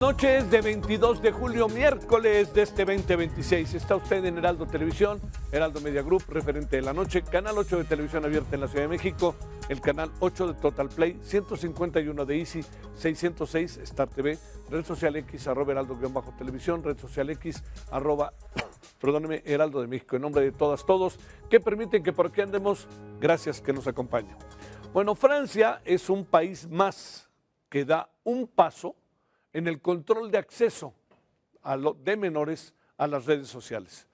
Noches de 22 de julio, miércoles de este 2026. Está usted en Heraldo Televisión, Heraldo Media Group, referente de la noche, canal 8 de televisión abierta en la Ciudad de México, el canal 8 de Total Play, 151 de Easy, 606 Star TV, red social X, @heraldo_televisión, red social X, Heraldo de México. En nombre de todas, todos, que permiten que por aquí andemos, gracias que nos acompañan. Bueno, Francia es un país más que da un paso en el control de acceso de menores a las redes sociales.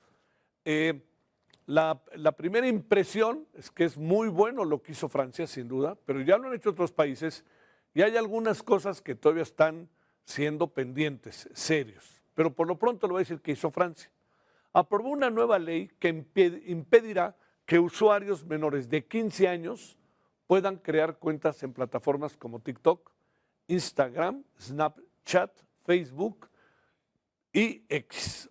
La primera impresión es que es muy bueno lo que hizo Francia, sin duda, pero ya lo han hecho otros países y hay algunas cosas que todavía están siendo pendientes, serios. Pero por lo pronto le voy a decir que hizo Francia. Aprobó una nueva ley que impedirá que usuarios menores de 15 años puedan crear cuentas en plataformas como TikTok, Instagram, Snapchat, Facebook y X,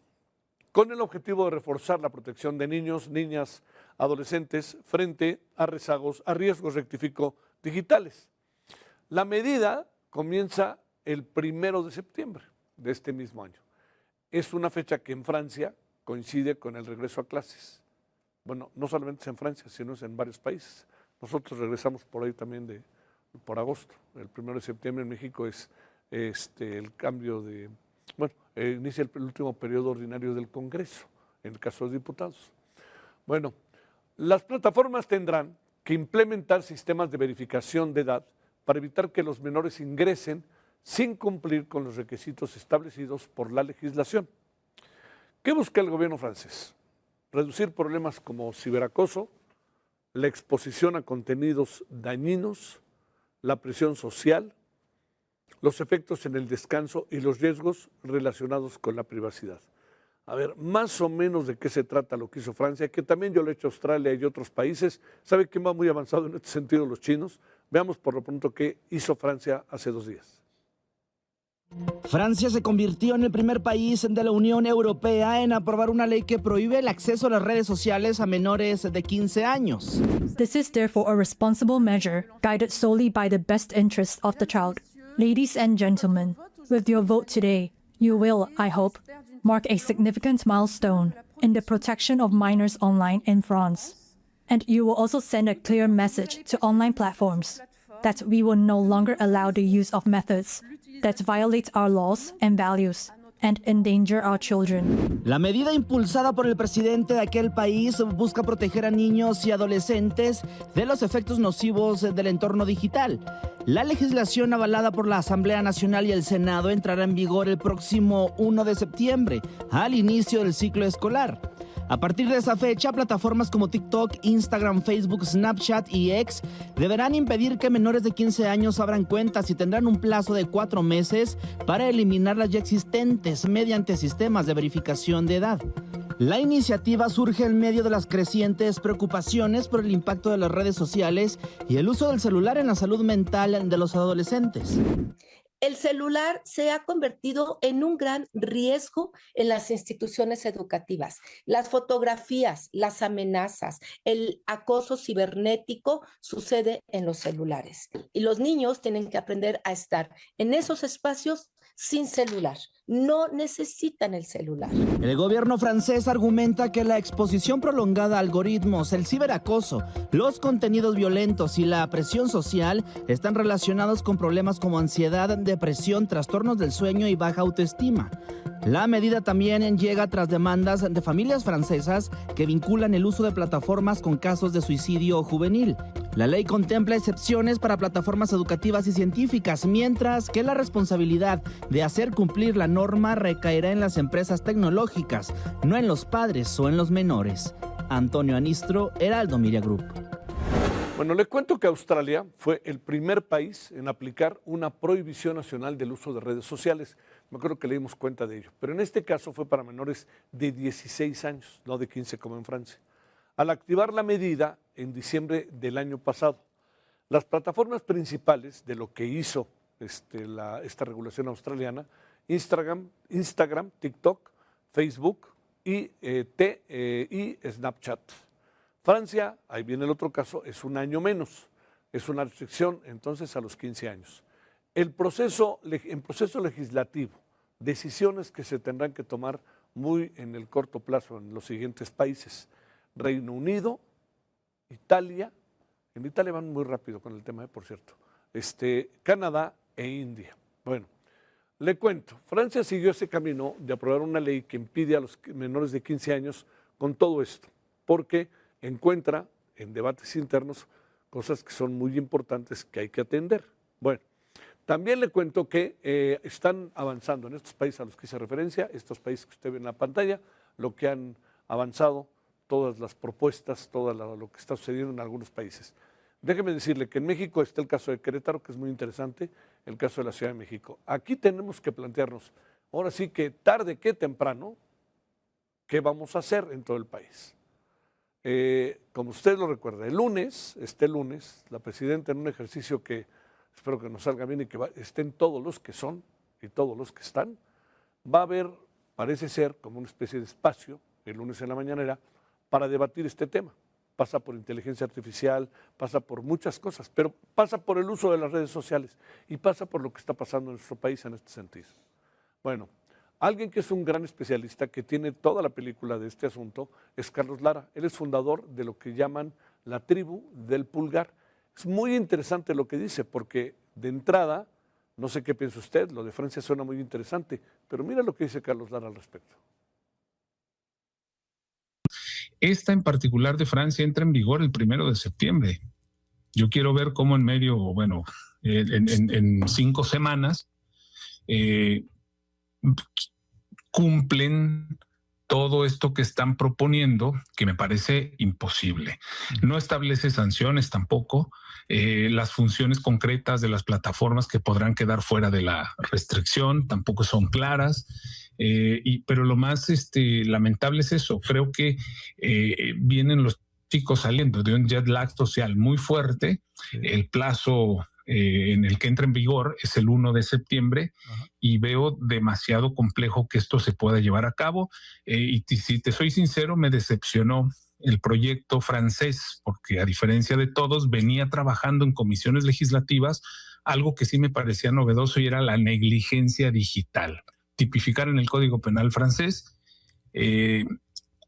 con el objetivo de reforzar la protección de niños, niñas, adolescentes frente a riesgos digitales. La medida comienza el 1 de septiembre de este mismo año. Es una fecha que en Francia coincide con el regreso a clases. Bueno, no solamente es en Francia, sino es en varios países. Nosotros regresamos por ahí también por agosto. El 1 de septiembre en México es el cambio de, inicia el último periodo ordinario del Congreso, en el caso de diputados. Bueno, las plataformas tendrán que implementar sistemas de verificación de edad para evitar que los menores ingresen sin cumplir con los requisitos establecidos por la legislación. ¿Qué busca el gobierno francés? Reducir problemas como ciberacoso, la exposición a contenidos dañinos, la presión social, los efectos en el descanso y los riesgos relacionados con la privacidad. A ver, más o menos de qué se trata lo que hizo Francia, que también yo lo he hecho a Australia y otros países. ¿Sabe quién va muy avanzado en este sentido? Los chinos. Veamos por lo pronto qué hizo Francia hace 2 días. Francia se convirtió en el primer país de la Unión Europea en aprobar una ley que prohíbe el acceso a las redes sociales a menores de 15 años. This is therefore a responsible measure guided solely by the best interests of the child. Ladies and gentlemen, with your vote today, you will, I hope, mark a significant milestone in the protection of minors online in France. And you will also send a clear message to online platforms that we will no longer allow the use of methods that violate our laws and values and endanger our children. La medida impulsada por el presidente de aquel país busca proteger a niños y adolescentes de los efectos nocivos del entorno digital. La legislación avalada por la Asamblea Nacional y el Senado entrará en vigor el próximo 1 de septiembre, al inicio del ciclo escolar. A partir de esa fecha, plataformas como TikTok, Instagram, Facebook, Snapchat y X deberán impedir que menores de 15 años abran cuentas y tendrán un plazo de 4 meses para eliminar las ya existentes mediante sistemas de verificación de edad. La iniciativa surge en medio de las crecientes preocupaciones por el impacto de las redes sociales y el uso del celular en la salud mental de los adolescentes. El celular se ha convertido en un gran riesgo en las instituciones educativas. Las fotografías, las amenazas, el acoso cibernético sucede en los celulares. Y los niños tienen que aprender a estar en esos espacios sin celular. No necesitan el celular. El gobierno francés argumenta que la exposición prolongada a algoritmos, el ciberacoso, los contenidos violentos y la presión social están relacionados con problemas como ansiedad, depresión, trastornos del sueño y baja autoestima. La medida también llega tras demandas de familias francesas que vinculan el uso de plataformas con casos de suicidio juvenil. La ley contempla excepciones para plataformas educativas y científicas, mientras que la responsabilidad de hacer cumplir la norma recaerá en las empresas tecnológicas, no en los padres o en los menores. Antonio Anistro, Heraldo Media Group. Bueno, le cuento que Australia fue el primer país en aplicar una prohibición nacional del uso de redes sociales. Me acuerdo que le dimos cuenta de ello, pero en este caso fue para menores de 16 años, no de 15 como en Francia. Al activar la medida en diciembre del año pasado, las plataformas principales de lo que hizo esta regulación australiana, Instagram, TikTok, Facebook y Snapchat. Francia, ahí viene el otro caso, es un año menos, es una restricción entonces a los 15 años. En proceso legislativo decisiones que se tendrán que tomar muy en el corto plazo en los siguientes países: Reino Unido, Italia, en Italia van muy rápido con el tema, por cierto, Canadá e India. Bueno, le cuento, Francia siguió ese camino de aprobar una ley que impide a los menores de 15 años con todo esto, porque encuentra en debates internos cosas que son muy importantes que hay que atender. Bueno, también le cuento que están avanzando en estos países a los que hice referencia, estos países que usted ve en la pantalla, lo que han avanzado, todas las propuestas, todo lo que está sucediendo en algunos países. Déjeme decirle que en México está el caso de Querétaro, que es muy interesante, el caso de la Ciudad de México. Aquí tenemos que plantearnos, ahora sí que tarde que temprano, qué vamos a hacer en todo el país. Como usted lo recuerda, este lunes, la presidenta, en un ejercicio que espero que nos salga bien y que estén todos los que son y todos los que están, va a haber, parece ser, como una especie de espacio, el lunes en la mañanera, para debatir este tema. Pasa por inteligencia artificial, pasa por muchas cosas, pero pasa por el uso de las redes sociales y pasa por lo que está pasando en nuestro país en este sentido. Bueno, alguien que es un gran especialista, que tiene toda la película de este asunto, es Carlos Lara. Él es fundador de lo que llaman la tribu del pulgar. Es muy interesante lo que dice, porque de entrada, no sé qué piensa usted, lo de Francia suena muy interesante, pero mira lo que dice Carlos Lara al respecto. Esta en particular de Francia entra en vigor el 1 de septiembre. Yo quiero ver cómo en 5 semanas cumplen todo esto que están proponiendo, que me parece imposible. No establece sanciones tampoco, las funciones concretas de las plataformas que podrán quedar fuera de la restricción tampoco son claras, pero lo más lamentable es eso. Creo que vienen los chicos saliendo de un jet lag social muy fuerte. Sí. El plazo en el que entra en vigor es el 1 de septiembre. Ajá. Y veo demasiado complejo que esto se pueda llevar a cabo. Y si te soy sincero, me decepcionó el proyecto francés, porque a diferencia de todos, venía trabajando en comisiones legislativas algo que sí me parecía novedoso, y era la negligencia digital. Tipificar en el Código Penal francés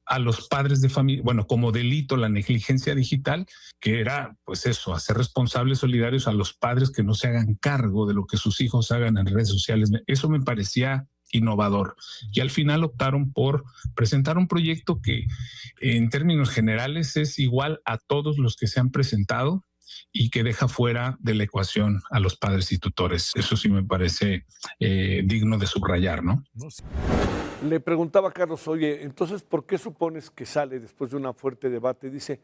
a los padres de familia, como delito la negligencia digital, que era, pues eso, hacer responsables solidarios a los padres que no se hagan cargo de lo que sus hijos hagan en redes sociales. Eso me parecía innovador. Y al final optaron por presentar un proyecto que en términos generales es igual a todos los que se han presentado y que deja fuera de la ecuación a los padres y tutores. Eso sí me parece digno de subrayar, ¿no? Le preguntaba a Carlos, oye, entonces, ¿por qué supones que sale después de un fuerte debate? Dice,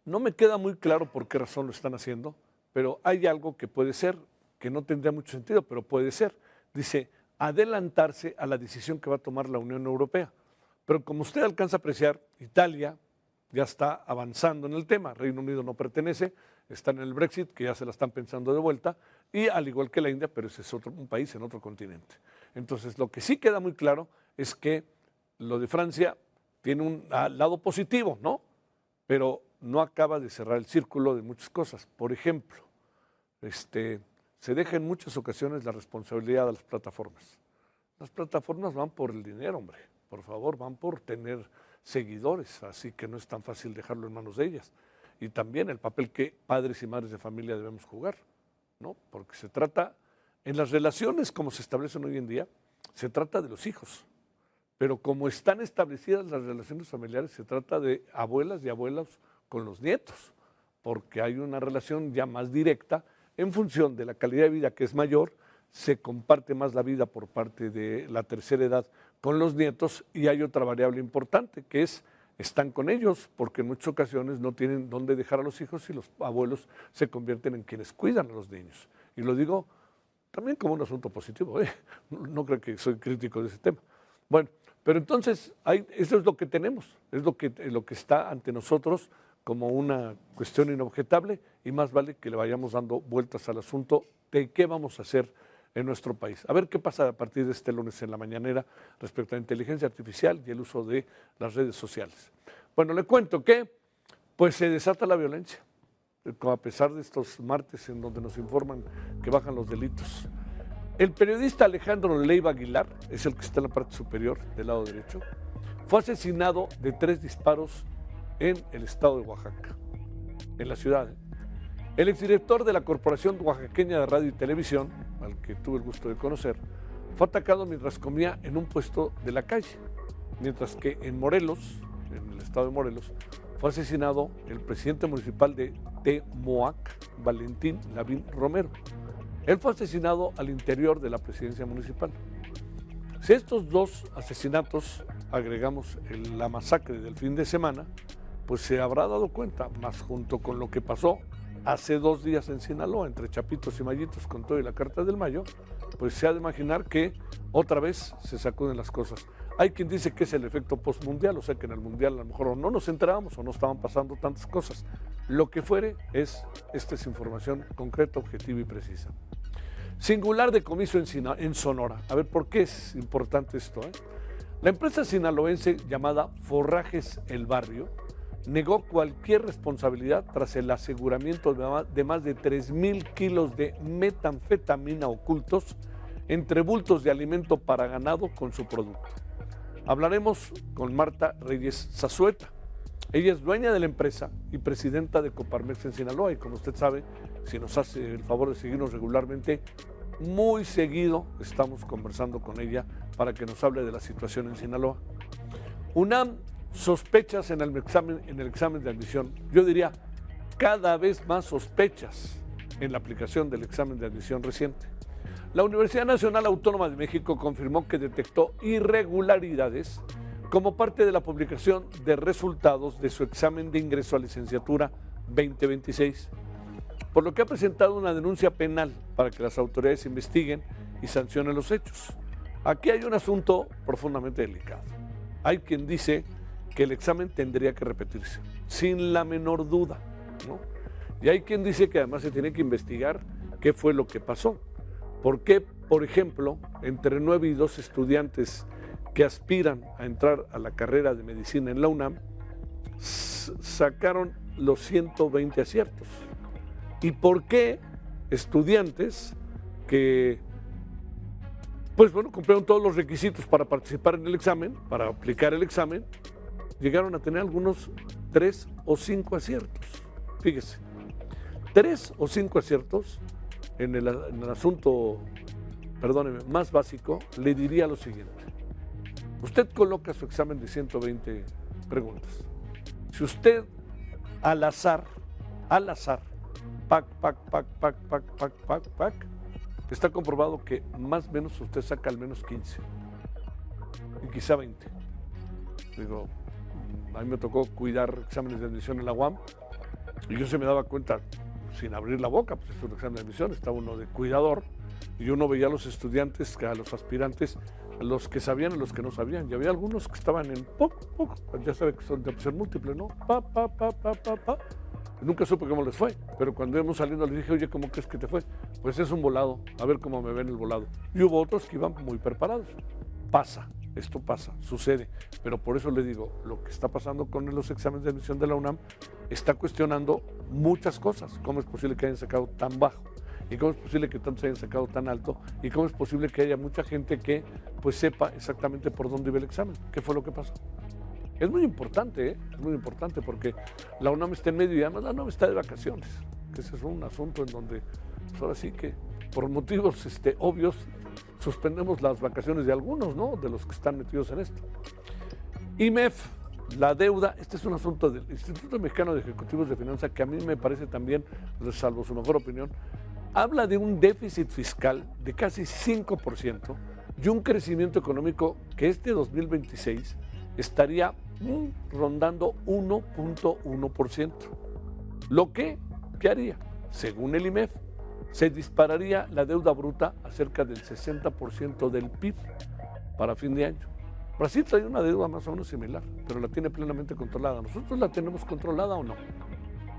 no me queda muy claro por qué razón lo están haciendo, pero hay algo que puede ser, que no tendría mucho sentido, pero puede ser. Dice, adelantarse a la decisión que va a tomar la Unión Europea. Pero como usted alcanza a apreciar, Italia ya está avanzando en el tema, Reino Unido no pertenece, está en el Brexit, que ya se la están pensando de vuelta, y al igual que la India, pero ese es un país en otro continente. Entonces, lo que sí queda muy claro es que lo de Francia tiene un lado positivo, ¿no? Pero no acaba de cerrar el círculo de muchas cosas. Por ejemplo, se deja en muchas ocasiones la responsabilidad de las plataformas. Las plataformas van por el dinero, hombre. Por favor, van por tener seguidores, así que no es tan fácil dejarlo en manos de ellas. Y también el papel que padres y madres de familia debemos jugar, ¿no? Porque se trata, en las relaciones como se establecen hoy en día, se trata de los hijos. Pero como están establecidas las relaciones familiares, se trata de abuelas y abuelos con los nietos, porque hay una relación ya más directa en función de la calidad de vida que es mayor, se comparte más la vida por parte de la tercera edad con los nietos, y hay otra variable importante que es, están con ellos, porque en muchas ocasiones no tienen dónde dejar a los hijos y los abuelos se convierten en quienes cuidan a los niños. Y lo digo también como un asunto positivo, no creo que soy crítico de ese tema. Bueno, pero entonces eso es lo que tenemos, es lo que está ante nosotros como una cuestión inobjetable, y más vale que le vayamos dando vueltas al asunto de qué vamos a hacer en nuestro país. A ver qué pasa a partir de este lunes en la mañanera respecto a la inteligencia artificial y el uso de las redes sociales. Bueno, le cuento que pues se desata la violencia, a pesar de estos martes en donde nos informan que bajan los delitos. El periodista Alejandro Leiva Aguilar, es el que está en la parte superior del lado derecho, fue asesinado de 3 disparos en el estado de Oaxaca, en la ciudad. El exdirector de la Corporación Oaxaqueña de Radio y Televisión, al que tuve el gusto de conocer, fue atacado mientras comía en un puesto de la calle, mientras que en Morelos, en el estado de Morelos, fue asesinado el presidente municipal de Temoac, Valentín Lavín Romero. Él fue asesinado al interior de la presidencia municipal. Si a estos 2 asesinatos agregamos la masacre del fin de semana, pues se habrá dado cuenta, más junto con lo que pasó hace 2 días en Sinaloa, entre Chapitos y Mayitos, con todo y la Carta del Mayo, pues se ha de imaginar que otra vez se sacuden las cosas. Hay quien dice que es el efecto postmundial, o sea que en el mundial a lo mejor no nos enterábamos o no estaban pasando tantas cosas. Lo que fuere, esta es información concreta, objetiva y precisa. Singular decomiso en Sonora. A ver, ¿por qué es importante esto? La empresa sinaloense llamada Forrajes El Barrio negó cualquier responsabilidad tras el aseguramiento de más de 3,000 kilos de metanfetamina ocultos entre bultos de alimento para ganado con su producto. Hablaremos con Marta Reyes Zazueta. Ella es dueña de la empresa y presidenta de Coparmex en Sinaloa, y como usted sabe, si nos hace el favor de seguirnos regularmente, muy seguido estamos conversando con ella para que nos hable de la situación en Sinaloa. UNAM, sospechas en el examen de admisión. Yo diría, cada vez más sospechas en la aplicación del examen de admisión reciente. La Universidad Nacional Autónoma de México confirmó que detectó irregularidades como parte de la publicación de resultados de su examen de ingreso a licenciatura 2026, por lo que ha presentado una denuncia penal para que las autoridades investiguen y sancionen los hechos. Aquí hay un asunto profundamente delicado. Hay quien dice que el examen tendría que repetirse, sin la menor duda, ¿no? Y hay quien dice que además se tiene que investigar qué fue lo que pasó. ¿Por qué, por ejemplo, entre 9 y 2 estudiantes que aspiran a entrar a la carrera de medicina en la UNAM sacaron los 120 aciertos? ¿Y por qué estudiantes que, pues bueno, cumplieron todos los requisitos para participar en el examen, para aplicar el examen, llegaron a tener algunos 3 o 5 aciertos? Fíjese, 3 o 5 aciertos en el asunto, perdóneme, más básico, le diría lo siguiente. Usted coloca su examen de 120 preguntas. Si usted al azar, pac, está comprobado que más o menos usted saca al menos 15 y quizá 20. Digo, a mí me tocó cuidar exámenes de admisión en la UAM y yo se me daba cuenta sin abrir la boca, pues es un examen de admisión, estaba uno de cuidador y uno veía a los estudiantes, a los aspirantes, a los que sabían y los que no sabían, y había algunos que estaban en ya sabe que son de opción múltiple, ¿no? Nunca supe cómo les fue, pero cuando íbamos saliendo les dije, oye, ¿cómo crees que te fue? Pues es un volado, a ver cómo me ven el volado. Y hubo otros que iban muy preparados. Pasa, esto pasa, sucede, pero por eso le digo, lo que está pasando con los exámenes de admisión de la UNAM está cuestionando muchas cosas. ¿Cómo es posible que hayan sacado tan bajo? ¿Y cómo es posible que tantos hayan sacado tan alto? ¿Y cómo es posible que haya mucha gente que pues sepa exactamente por dónde iba el examen? ¿Qué fue lo que pasó? Es muy importante, es muy importante porque la UNAM está en medio y además la UNAM está de vacaciones, que ese es un asunto en donde pues ahora sí que por motivos obvios suspendemos las vacaciones de algunos, ¿no? De los que están metidos en esto. IMEF, la deuda, este es un asunto del Instituto Mexicano de Ejecutivos de Finanzas que a mí me parece también, salvo su mejor opinión, habla de un déficit fiscal de casi 5% y un crecimiento económico que este 2026 estaría rondando 1.1%. Lo que, ¿qué haría? Según el IMEF, se dispararía la deuda bruta a cerca del 60% del PIB para fin de año. Brasil trae una deuda más o menos similar, pero la tiene plenamente controlada. ¿Nosotros la tenemos controlada o no?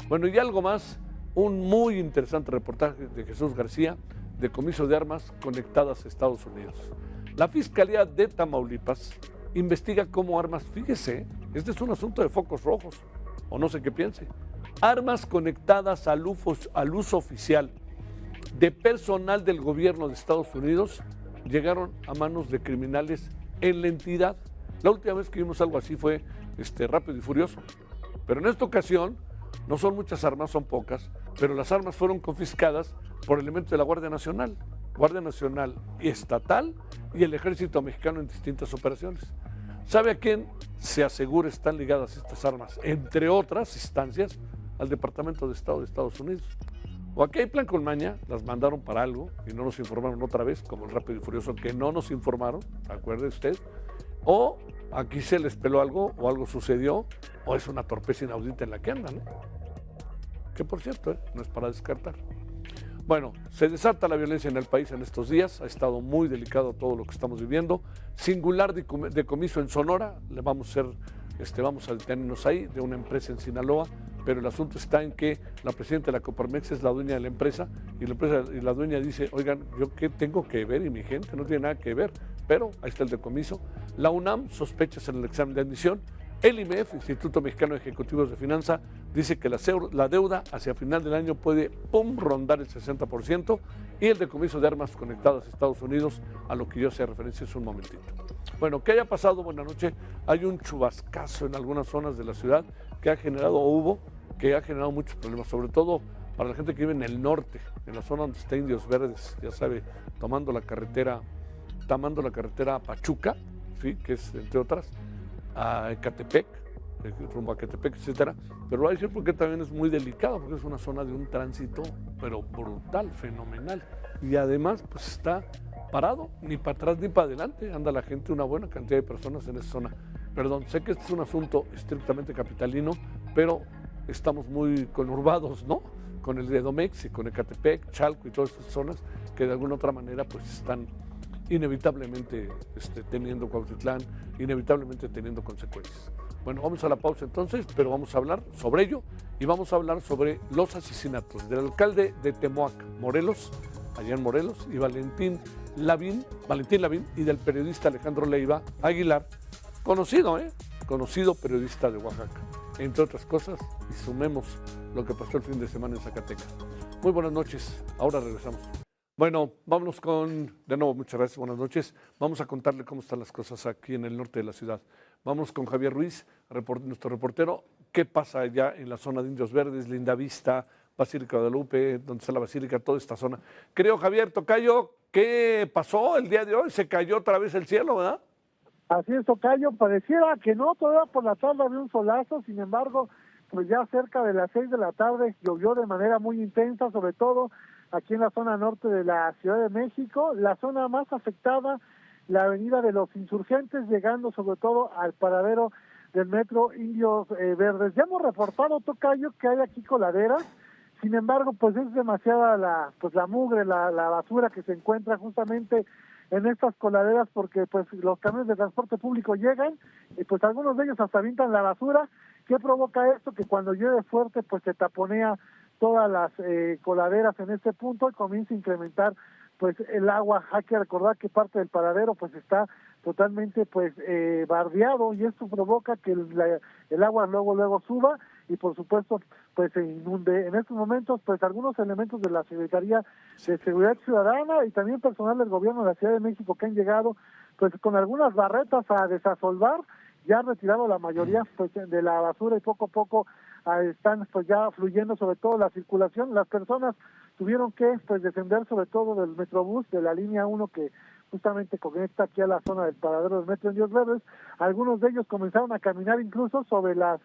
Bueno, y algo más, un muy interesante reportaje de Jesús García, decomiso de armas conectadas a Estados Unidos. La Fiscalía de Tamaulipas investiga cómo armas, fíjese, este es un asunto de focos rojos, o no sé qué piense, armas conectadas al uso oficial de personal del gobierno de Estados Unidos llegaron a manos de criminales en la entidad. La última vez que vimos algo así fue Rápido y Furioso. Pero en esta ocasión no son muchas armas, son pocas, pero las armas fueron confiscadas por elementos de la Guardia Nacional y estatal y el Ejército Mexicano en distintas operaciones. ¿Sabe a quién se asegura están ligadas estas armas? Entre otras instancias, al Departamento de Estado de Estados Unidos. O aquí hay plan con maña, las mandaron para algo y no nos informaron otra vez, como el Rápido y Furioso, que no nos informaron, acuerde usted, o aquí se les peló algo, o algo sucedió, o es una torpeza inaudita en la que andan, ¿no? Que por cierto, no es para descartar. Bueno, se desata la violencia en el país en estos días, ha estado muy delicado todo lo que estamos viviendo. Singular decomiso en Sonora, vamos a detenernos ahí, de una empresa en Sinaloa, pero el asunto está en que la presidenta de la Coparmex es la dueña de la empresa y la dueña dice, oigan, ¿yo qué tengo que ver? Y mi gente no tiene nada que ver, pero ahí está el decomiso. La UNAM, sospechas en el examen de admisión. El IMEF, Instituto Mexicano de Ejecutivos de Finanza, dice que la deuda hacia final del año puede rondar el 60% y el decomiso de armas conectadas a Estados Unidos, a lo que yo hacía referencia hace un momentito. Bueno, ¿qué haya pasado? Buenas noches. Hay un chubascazo en algunas zonas de la ciudad que ha generado muchos problemas, sobre todo para la gente que vive en el norte, en la zona donde está Indios Verdes, ya sabe, tomando la carretera a Pachuca, ¿sí? Que es entre otras, a Ecatepec, rumbo a Ecatepec, etcétera, pero lo voy a decir porque también es muy delicado, porque es una zona de un tránsito, pero brutal, fenomenal, y además pues está parado, ni para atrás ni para adelante, anda la gente, una buena cantidad de personas en esa zona. Perdón, sé que este es un asunto estrictamente capitalino, pero estamos muy conurbados, ¿no? Con el de Edomex y con Ecatepec, Chalco y todas estas zonas que de alguna otra manera pues están inevitablemente teniendo Cuautitlán, inevitablemente teniendo consecuencias. Bueno, vamos a la pausa entonces, pero vamos a hablar sobre ello y vamos a hablar sobre los asesinatos del alcalde de Temoac, Morelos, allá en Morelos, y Valentín Lavín y del periodista Alejandro Leiva Aguilar, conocido periodista de Oaxaca, entre otras cosas, y sumemos lo que pasó el fin de semana en Zacatecas. Muy buenas noches, ahora regresamos. Bueno, vámonos de nuevo, muchas gracias, buenas noches. Vamos a contarle cómo están las cosas aquí en el norte de la ciudad. Vamos con Javier Ruiz, nuestro reportero. ¿Qué pasa allá en la zona de Indios Verdes, Lindavista, Basílica de Guadalupe, donde está la Basílica, toda esta zona? Creo, Javier Tocayo, ¿qué pasó el día de hoy? Se cayó otra vez el cielo, ¿verdad? Así es, Tocayo, pareciera que no, todavía por la tarde había un solazo, sin embargo, pues ya cerca de las 6 de la tarde llovió de manera muy intensa, sobre todo aquí en la zona norte de la Ciudad de México, la zona más afectada, la avenida de los Insurgentes, llegando sobre todo al paradero del metro Indios Verdes. Ya hemos reportado, Tocayo, que hay aquí coladeras, sin embargo, pues es demasiada la mugre, la basura que se encuentra justamente en estas coladeras, porque pues los camiones de transporte público llegan y pues algunos de ellos hasta avientan la basura. ¿Qué provoca esto? Que cuando llueve fuerte pues se taponea todas las coladeras en este punto y comienza a incrementar pues el agua. Hay que recordar que parte del paradero pues está totalmente pues bardeado, y esto provoca que el agua luego suba y por supuesto pues se inunde. En estos momentos pues algunos elementos de la Secretaría de Seguridad Ciudadana y también personal del gobierno de la Ciudad de México que han llegado pues con algunas barretas a desasolvar, ya han retirado la mayoría pues de la basura y poco a poco están pues ya fluyendo sobre todo la circulación. Las personas tuvieron que pues descender sobre todo del Metrobús de la línea 1 que justamente conecta aquí a la zona del paradero del metro Indios Verdes. Algunos de ellos comenzaron a caminar incluso sobre la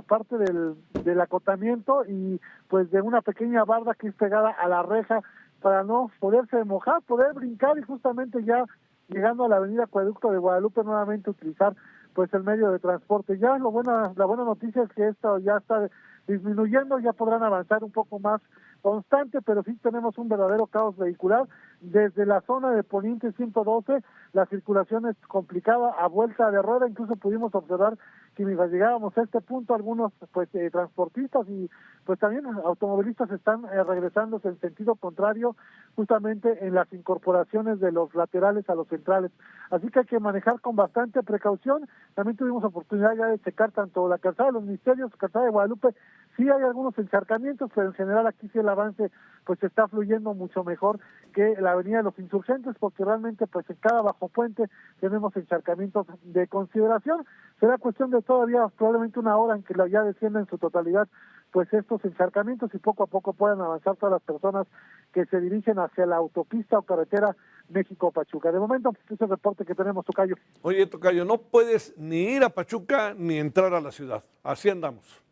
parte del acotamiento y pues de una pequeña barda que es pegada a la reja para no poderse mojar, poder brincar y justamente ya llegando a la avenida Acueducto de Guadalupe nuevamente utilizar pues el medio de transporte. Ya la buena noticia es que esto ya está disminuyendo, ya podrán avanzar un poco más constante, pero sí tenemos un verdadero caos vehicular. Desde la zona de Poniente 112, la circulación es complicada, a vuelta de rueda. Incluso pudimos observar que mientras llegábamos a este punto, algunos pues transportistas y pues también automovilistas están regresándose en sentido contrario, justamente en las incorporaciones de los laterales a los centrales. Así que hay que manejar con bastante precaución. También tuvimos oportunidad ya de checar tanto la calzada de los Ministerios, calzada de Guadalupe, Sí hay algunos encharcamientos, pero en general aquí sí el avance pues está fluyendo mucho mejor que la avenida de los Insurgentes, porque realmente pues en cada bajo puente tenemos encharcamientos de consideración. Será cuestión de todavía probablemente una hora en que ya descienda en su totalidad pues estos encharcamientos y poco a poco puedan avanzar todas las personas que se dirigen hacia la autopista o carretera México-Pachuca. De momento, ese es el reporte que tenemos, tocayo. Oye, tocayo, no puedes ni ir a Pachuca ni entrar a la ciudad. Así andamos.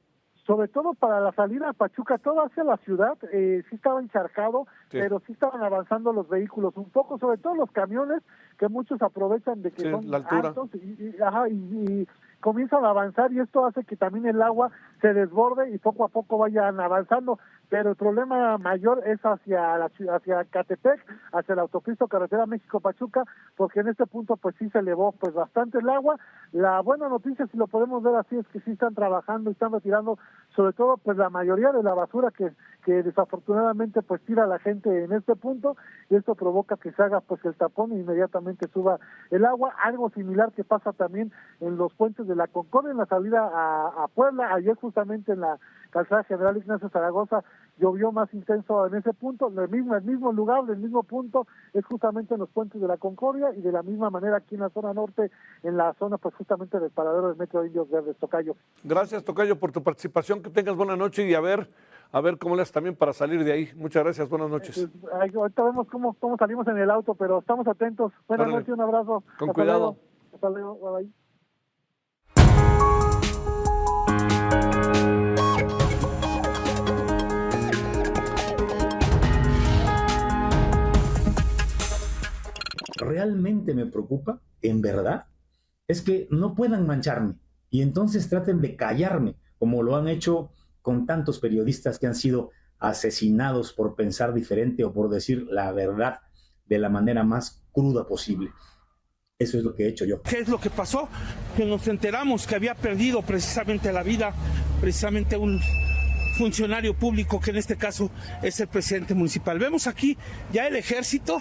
Sobre todo para la salida a Pachuca, todo hacia la ciudad, sí estaba encharcado, Sí. pero sí estaban avanzando los vehículos un poco, sobre todo los camiones, que muchos aprovechan de que Sí, son la altura. altos y comienzan a avanzar, y esto hace que también el agua se desborde y poco a poco vayan avanzando. Pero el problema mayor es hacia Catepec, hacia la autopista o carretera México-Pachuca, porque en este punto pues sí se elevó pues bastante el agua. La buena noticia, si lo podemos ver así, es que sí están trabajando y están retirando sobre todo pues la mayoría de la basura que desafortunadamente pues tira la gente en este punto, y esto provoca que se haga pues el tapón e inmediatamente suba el agua. Algo similar que pasa también en los puentes de la Concordia, en la salida a Puebla. Ayer justamente en la calzada General Ignacio Zaragoza llovió más intenso en ese punto, el mismo lugar, el mismo punto, es justamente en los puentes de la Concordia, y de la misma manera aquí en la zona norte, en la zona pues justamente del paradero del Metro de Indios Verdes, tocayo. Gracias, tocayo, por tu participación. Que tengas buena noche y a ver cómo le haces también para salir de ahí. Muchas gracias, buenas noches. Ahorita vemos cómo salimos en el auto, pero estamos atentos. Buenas Órale. noches, un abrazo. Con Hasta cuidado. luego. Hasta luego, bye bye. Realmente me preocupa, en verdad, es que no puedan mancharme y entonces traten de callarme, como lo han hecho con tantos periodistas que han sido asesinados por pensar diferente o por decir la verdad de la manera más cruda posible. Eso es lo que he hecho yo. ¿Qué es lo que pasó? Que nos enteramos que había perdido precisamente la vida, precisamente un funcionario público, que en este caso es el presidente municipal. Vemos aquí ya el ejército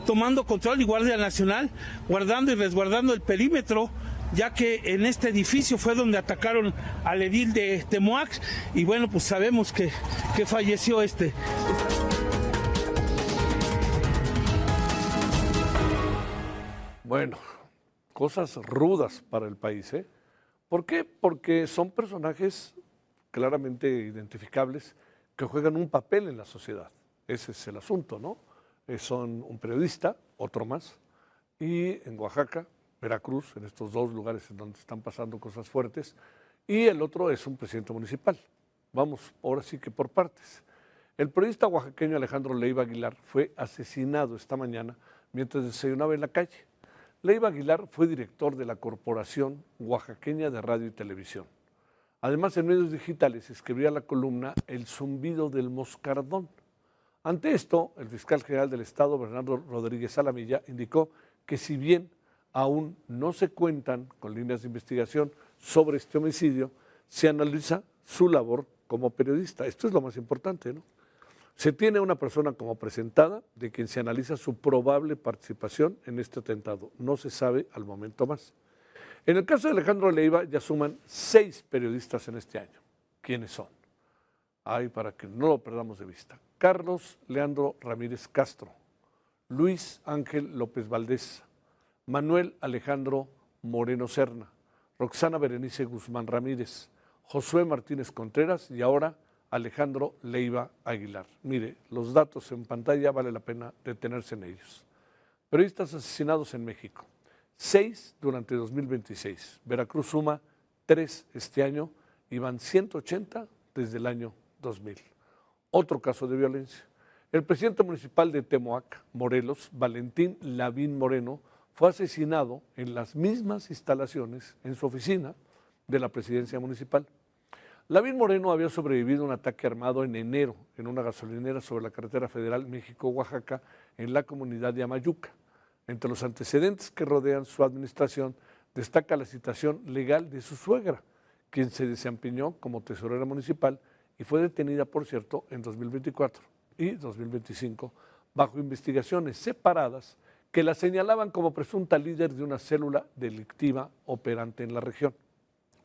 tomando control, y Guardia Nacional guardando y resguardando el perímetro, ya que en este edificio fue donde atacaron al edil de Temoac, y bueno, pues sabemos que falleció este. Bueno, cosas rudas para el país, ¿eh? ¿Por qué? Porque son personajes claramente identificables que juegan un papel en la sociedad. Ese es el asunto, ¿no? Son un periodista, otro más, y en Oaxaca, Veracruz, en estos dos lugares en donde están pasando cosas fuertes, y el otro es un presidente municipal. Vamos, ahora sí que por partes. El periodista oaxaqueño Alejandro Leiva Aguilar fue asesinado esta mañana mientras desayunaba en la calle. Leiva Aguilar fue director de la Corporación Oaxaqueña de Radio y Televisión. Además, en medios digitales escribía la columna El zumbido del moscardón. Ante esto, el fiscal general del Estado, Bernardo Rodríguez Alamilla, indicó que si bien aún no se cuentan con líneas de investigación sobre este homicidio, se analiza su labor como periodista. Esto es lo más importante, ¿no? Se tiene una persona como presentada de quien se analiza su probable participación en este atentado. No se sabe al momento más. En el caso de Alejandro Leiva ya suman 6 periodistas en este año. ¿Quiénes son? Para que no lo perdamos de vista. Carlos Leandro Ramírez Castro, Luis Ángel López Valdés, Manuel Alejandro Moreno Serna, Roxana Berenice Guzmán Ramírez, Josué Martínez Contreras y ahora Alejandro Leiva Aguilar. Mire, los datos en pantalla, vale la pena detenerse en ellos. Periodistas asesinados en México, 6 durante 2026. Veracruz suma 3 este año y van 180 desde el año 2000. Otro caso de violencia. El presidente municipal de Temoac, Morelos, Valentín Lavín Moreno, fue asesinado en las mismas instalaciones en su oficina de la presidencia municipal. Lavín Moreno había sobrevivido a un ataque armado en enero en una gasolinera sobre la carretera federal México-Oaxaca en la comunidad de Amayuca. Entre los antecedentes que rodean su administración destaca la situación legal de su suegra, quien se desempeñó como tesorera municipal y fue detenida, por cierto, en 2024 y 2025 bajo investigaciones separadas que la señalaban como presunta líder de una célula delictiva operante en la región.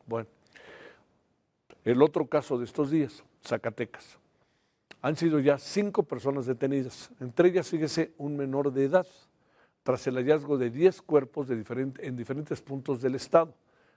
Bueno, El otro caso de estos días, Zacatecas. Han sido ya 5 personas detenidas, entre ellas, fíjese, un menor de edad, tras el hallazgo de 10 cuerpos en diferentes puntos del estado.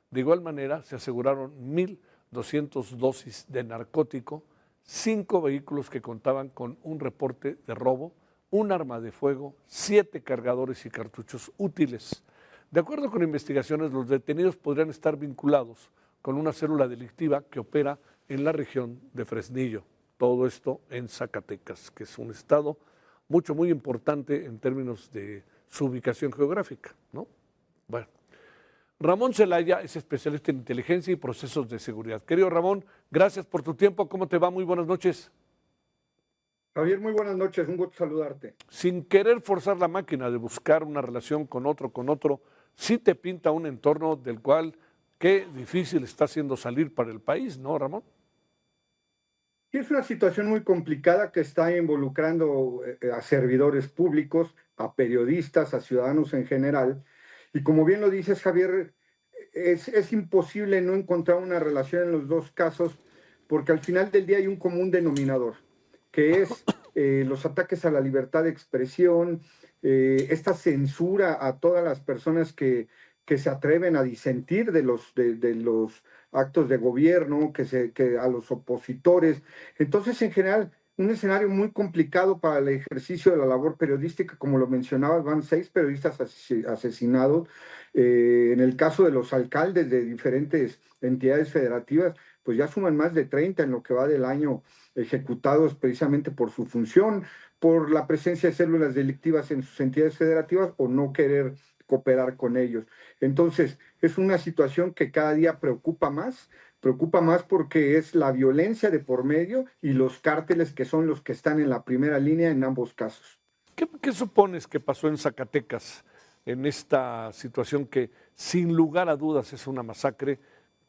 De igual manera, se aseguraron 1.200 dosis de narcótico, 5 vehículos que contaban con un reporte de robo, un arma de fuego, 7 cargadores y cartuchos útiles. De acuerdo con investigaciones, los detenidos podrían estar vinculados con una célula delictiva que opera en la región de Fresnillo. Todo esto en Zacatecas, que es un estado muy importante en términos de su ubicación geográfica, ¿no? Bueno, Ramón Celaya es especialista en inteligencia y procesos de seguridad. Querido Ramón, gracias por tu tiempo. ¿Cómo te va? Muy buenas noches. Javier, muy buenas noches. Un gusto saludarte. Sin querer forzar la máquina de buscar una relación con otro, sí te pinta un entorno del cual qué difícil está haciendo salir para el país, ¿no, Ramón? Sí, es una situación muy complicada que está involucrando a servidores públicos, a periodistas, a ciudadanos en general. Y como bien lo dices, Javier, es imposible no encontrar una relación en los dos casos, porque al final del día hay un común denominador, que es los ataques a la libertad de expresión, esta censura a todas las personas que se atreven a disentir de los actos de gobierno, que a los opositores. Entonces, en general, un escenario muy complicado para el ejercicio de la labor periodística. Como lo mencionabas, van 6 periodistas asesinados. En el caso de los alcaldes de diferentes entidades federativas, pues ya suman más de 30 en lo que va del año ejecutados precisamente por su función, por la presencia de células delictivas en sus entidades federativas o no querer cooperar con ellos. Entonces, es una situación que cada día preocupa más porque es la violencia de por medio y los cárteles que son los que están en la primera línea en ambos casos. ¿Qué supones que pasó en Zacatecas en esta situación que sin lugar a dudas es una masacre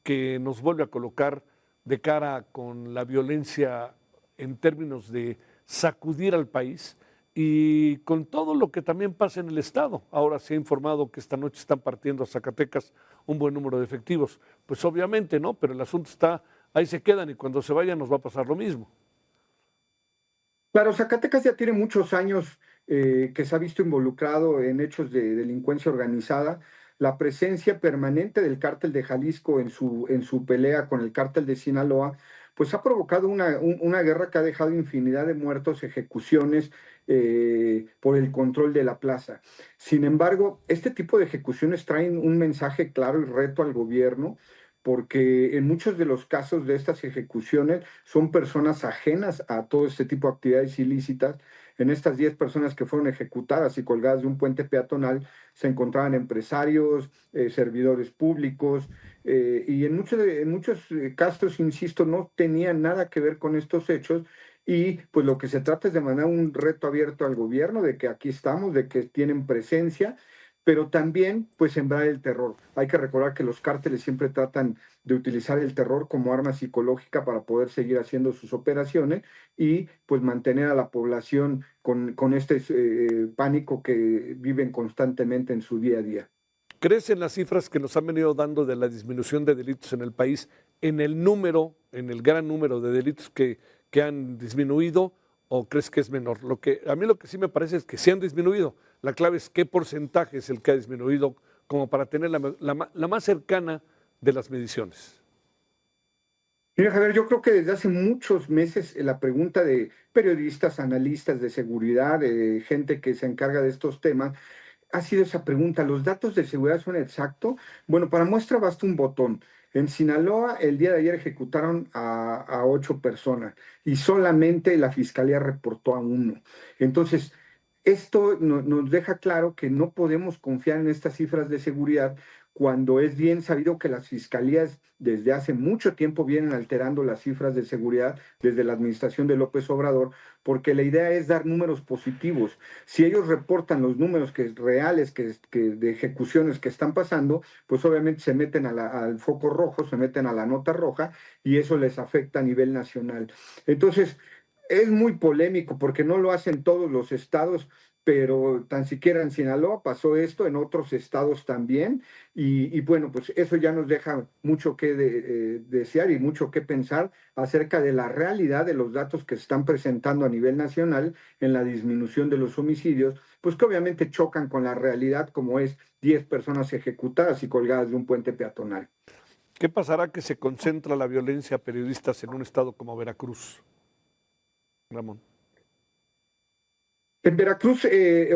que nos vuelve a colocar de cara con la violencia en términos de sacudir al país y con todo lo que también pasa en el estado? Ahora se ha informado que esta noche están partiendo a Zacatecas un buen número de efectivos. Pues obviamente no, pero el asunto está, ahí se quedan y cuando se vayan nos va a pasar lo mismo. Claro, Zacatecas ya tiene muchos años que se ha visto involucrado en hechos de delincuencia organizada. La presencia permanente del cártel de Jalisco en su pelea con el cártel de Sinaloa, pues ha provocado una guerra que ha dejado infinidad de muertos, ejecuciones por el control de la plaza. Sin embargo, este tipo de ejecuciones traen un mensaje claro y reto al gobierno, porque en muchos de los casos de estas ejecuciones son personas ajenas a todo este tipo de actividades ilícitas. En estas 10 personas que fueron ejecutadas y colgadas de un puente peatonal se encontraban empresarios, servidores públicos, y en muchos casos, insisto, no tenían nada que ver con estos hechos. Y pues lo que se trata es de mandar un reto abierto al gobierno de que aquí estamos, de que tienen presencia, pero también pues sembrar el terror. Hay que recordar que los cárteles siempre tratan de utilizar el terror como arma psicológica para poder seguir haciendo sus operaciones y pues mantener a la población con este pánico que viven constantemente en su día a día. ¿Crees en las cifras que nos han venido dando de la disminución de delitos en el país, en el gran número de delitos que han disminuido, o crees que es menor? A mí lo que sí me parece es que sí han disminuido. La clave es qué porcentaje es el que ha disminuido, como para tener la más cercana de las mediciones. Mira, Javier, yo creo que desde hace muchos meses la pregunta de periodistas, analistas de seguridad, gente que se encarga de estos temas, ha sido esa pregunta: ¿los datos de seguridad son exactos? Bueno, para muestra basta un botón. En Sinaloa, el día de ayer ejecutaron a 8 personas y solamente la fiscalía reportó a 1. Entonces, esto nos deja claro que no podemos confiar en estas cifras de seguridad cuando es bien sabido que las fiscalías desde hace mucho tiempo vienen alterando las cifras de seguridad desde la administración de López Obrador, porque la idea es dar números positivos. Si ellos reportan los números reales de ejecuciones que están pasando, pues obviamente se meten al foco rojo, se meten a la nota roja y eso les afecta a nivel nacional. Entonces, es muy polémico porque no lo hacen todos los estados, pero tan siquiera en Sinaloa pasó esto, en otros estados también, y bueno, pues eso ya nos deja mucho que desear y mucho que pensar acerca de la realidad de los datos que se están presentando a nivel nacional en la disminución de los homicidios, pues que obviamente chocan con la realidad como es 10 personas ejecutadas y colgadas de un puente peatonal. ¿Qué pasará que se concentra la violencia a periodistas en un estado como Veracruz, Ramón? En Veracruz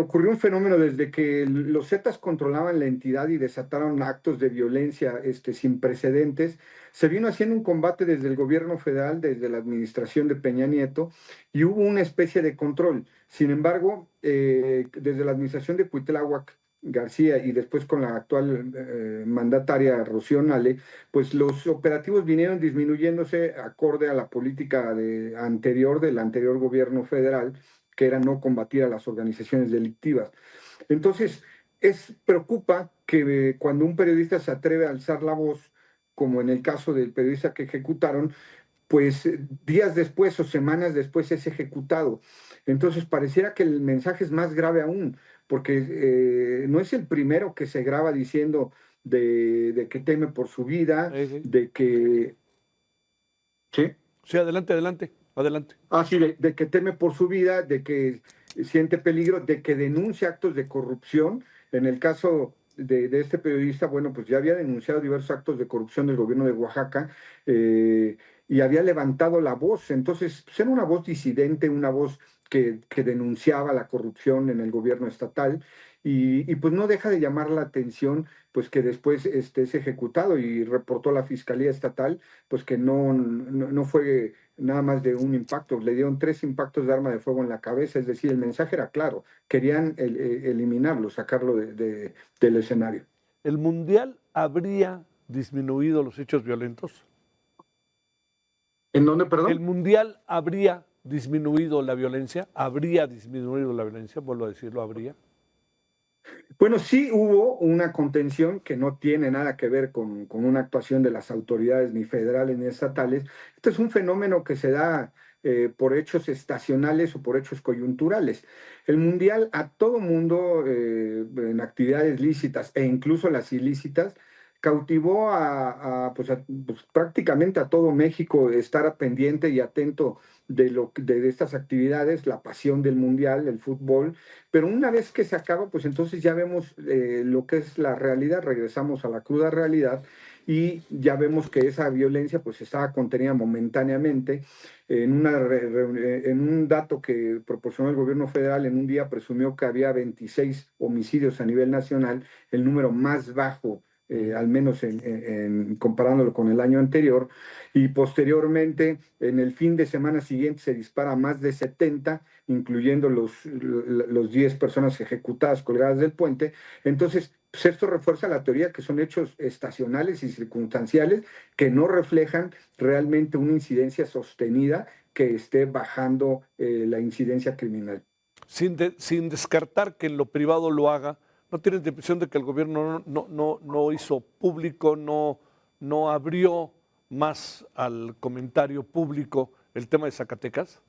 ocurrió un fenómeno desde que los Zetas controlaban la entidad y desataron actos de violencia sin precedentes. Se vino haciendo un combate desde el gobierno federal, desde la administración de Peña Nieto, y hubo una especie de control. Sin embargo, desde la administración de Cuitláhuac García y después con la actual mandataria Rocío Nale, pues los operativos vinieron disminuyéndose acorde a la política del anterior gobierno federal, que era no combatir a las organizaciones delictivas. Entonces, preocupa que cuando un periodista se atreve a alzar la voz, como en el caso del periodista que ejecutaron, pues días después o semanas después es ejecutado. Entonces, pareciera que el mensaje es más grave aún, porque no es el primero que se graba diciendo de que teme por su vida, de que... ¿Sí? Sí, adelante. Sí, de que teme por su vida, de que siente peligro, de que denuncia actos de corrupción. En el caso de este periodista, bueno, pues ya había denunciado diversos actos de corrupción del gobierno de Oaxaca y había levantado la voz. Entonces, pues era una voz disidente, una voz que denunciaba la corrupción en el gobierno estatal y pues no deja de llamar la atención pues que después es ejecutado y reportó a la Fiscalía Estatal pues que no fue nada más de un impacto, le dieron 3 impactos de arma de fuego en la cabeza, es decir, el mensaje era claro, querían eliminarlo, sacarlo del escenario. ¿El Mundial habría disminuido los hechos violentos? ¿En dónde, perdón? ¿El Mundial habría disminuido la violencia? ¿Habría disminuido la violencia? Vuelvo a decirlo, habría. Bueno, sí hubo una contención que no tiene nada que ver con una actuación de las autoridades ni federales ni estatales. Este es un fenómeno que se da por hechos estacionales o por hechos coyunturales. El Mundial a todo mundo en actividades lícitas e incluso las ilícitas cautivó pues prácticamente a todo México estar pendiente y atento de estas actividades, la pasión del Mundial, el fútbol, pero una vez que se acaba, pues entonces ya vemos lo que es la realidad, regresamos a la cruda realidad y ya vemos que esa violencia pues estaba contenida momentáneamente. En un dato que proporcionó el gobierno federal, en un día presumió que había 26 homicidios a nivel nacional, el número más bajo al menos comparándolo con el año anterior, y posteriormente en el fin de semana siguiente se dispara más de 70, incluyendo los 10 personas ejecutadas colgadas del puente. Entonces, pues esto refuerza la teoría que son hechos estacionales y circunstanciales que no reflejan realmente una incidencia sostenida que esté bajando la incidencia criminal. Sin descartar que en lo privado lo haga, ¿no tienes la impresión de que el gobierno no hizo público, no abrió más al comentario público el tema de Zacatecas?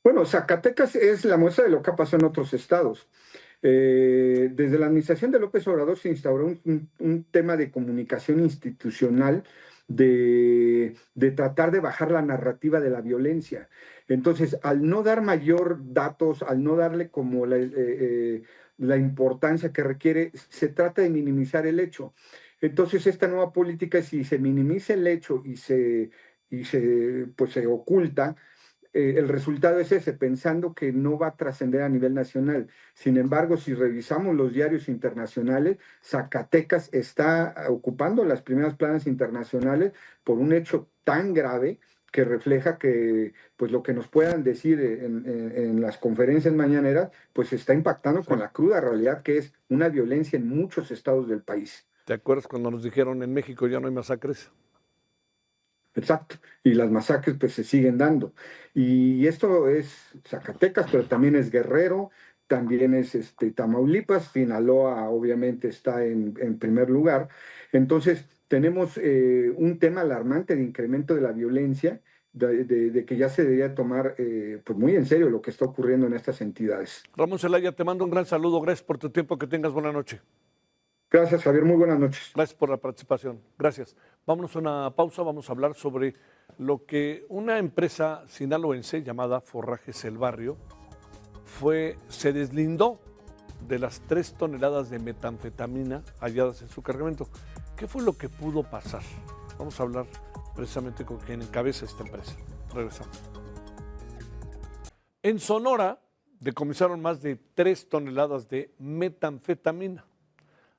Bueno, Zacatecas es la muestra de lo que ha pasado en otros estados. Desde la administración de López Obrador se instauró un tema de comunicación institucional de tratar de bajar la narrativa de la violencia. Entonces, al no dar mayor datos, al no darle como la importancia que requiere, se trata de minimizar el hecho. Entonces, esta nueva política, si se minimiza el hecho y se oculta, el resultado es ese, pensando que no va a trascender a nivel nacional. Sin embargo, si revisamos los diarios internacionales, Zacatecas está ocupando las primeras planas internacionales por un hecho tan grave que refleja que pues lo que nos puedan decir en las conferencias mañaneras, pues está impactando con la cruda realidad que es una violencia en muchos estados del país. ¿Te acuerdas cuando nos dijeron en México ya no hay masacres? Exacto, y las masacres pues se siguen dando. Y esto es Zacatecas, pero también es Guerrero, también es Tamaulipas, Sinaloa obviamente está en primer lugar. Entonces tenemos un tema alarmante de incremento de la violencia de que ya se debería tomar pues muy en serio lo que está ocurriendo en estas entidades. Ramón Celaya, te mando un gran saludo. Gracias por tu tiempo. Que tengas buena noche. Gracias, Javier. Muy buenas noches. Gracias por la participación. Gracias. Vámonos a una pausa. Vamos a hablar sobre lo que una empresa sinaloense llamada Forrajes El Barrio se deslindó de las 3 toneladas de metanfetamina halladas en su cargamento. ¿Qué fue lo que pudo pasar? Vamos a hablar precisamente con quien encabeza esta empresa. Regresamos. En Sonora decomisaron más de 3 toneladas de metanfetamina.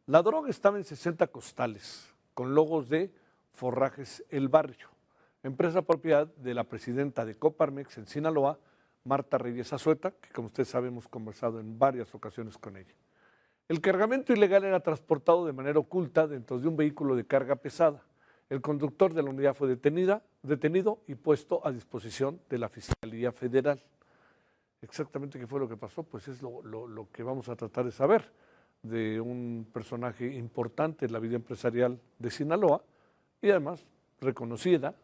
La droga estaba en 60 costales, con logos de Forrajes El Barrio, empresa propiedad de la presidenta de Coparmex en Sinaloa, Marta Reyes Azueta, que como ustedes saben hemos conversado en varias ocasiones con ella. El cargamento ilegal era transportado de manera oculta dentro de un vehículo de carga pesada. El conductor de la unidad fue detenido y puesto a disposición de la Fiscalía Federal. Exactamente qué fue lo que pasó, pues es lo que vamos a tratar de saber de un personaje importante en la vida empresarial de Sinaloa y además reconocida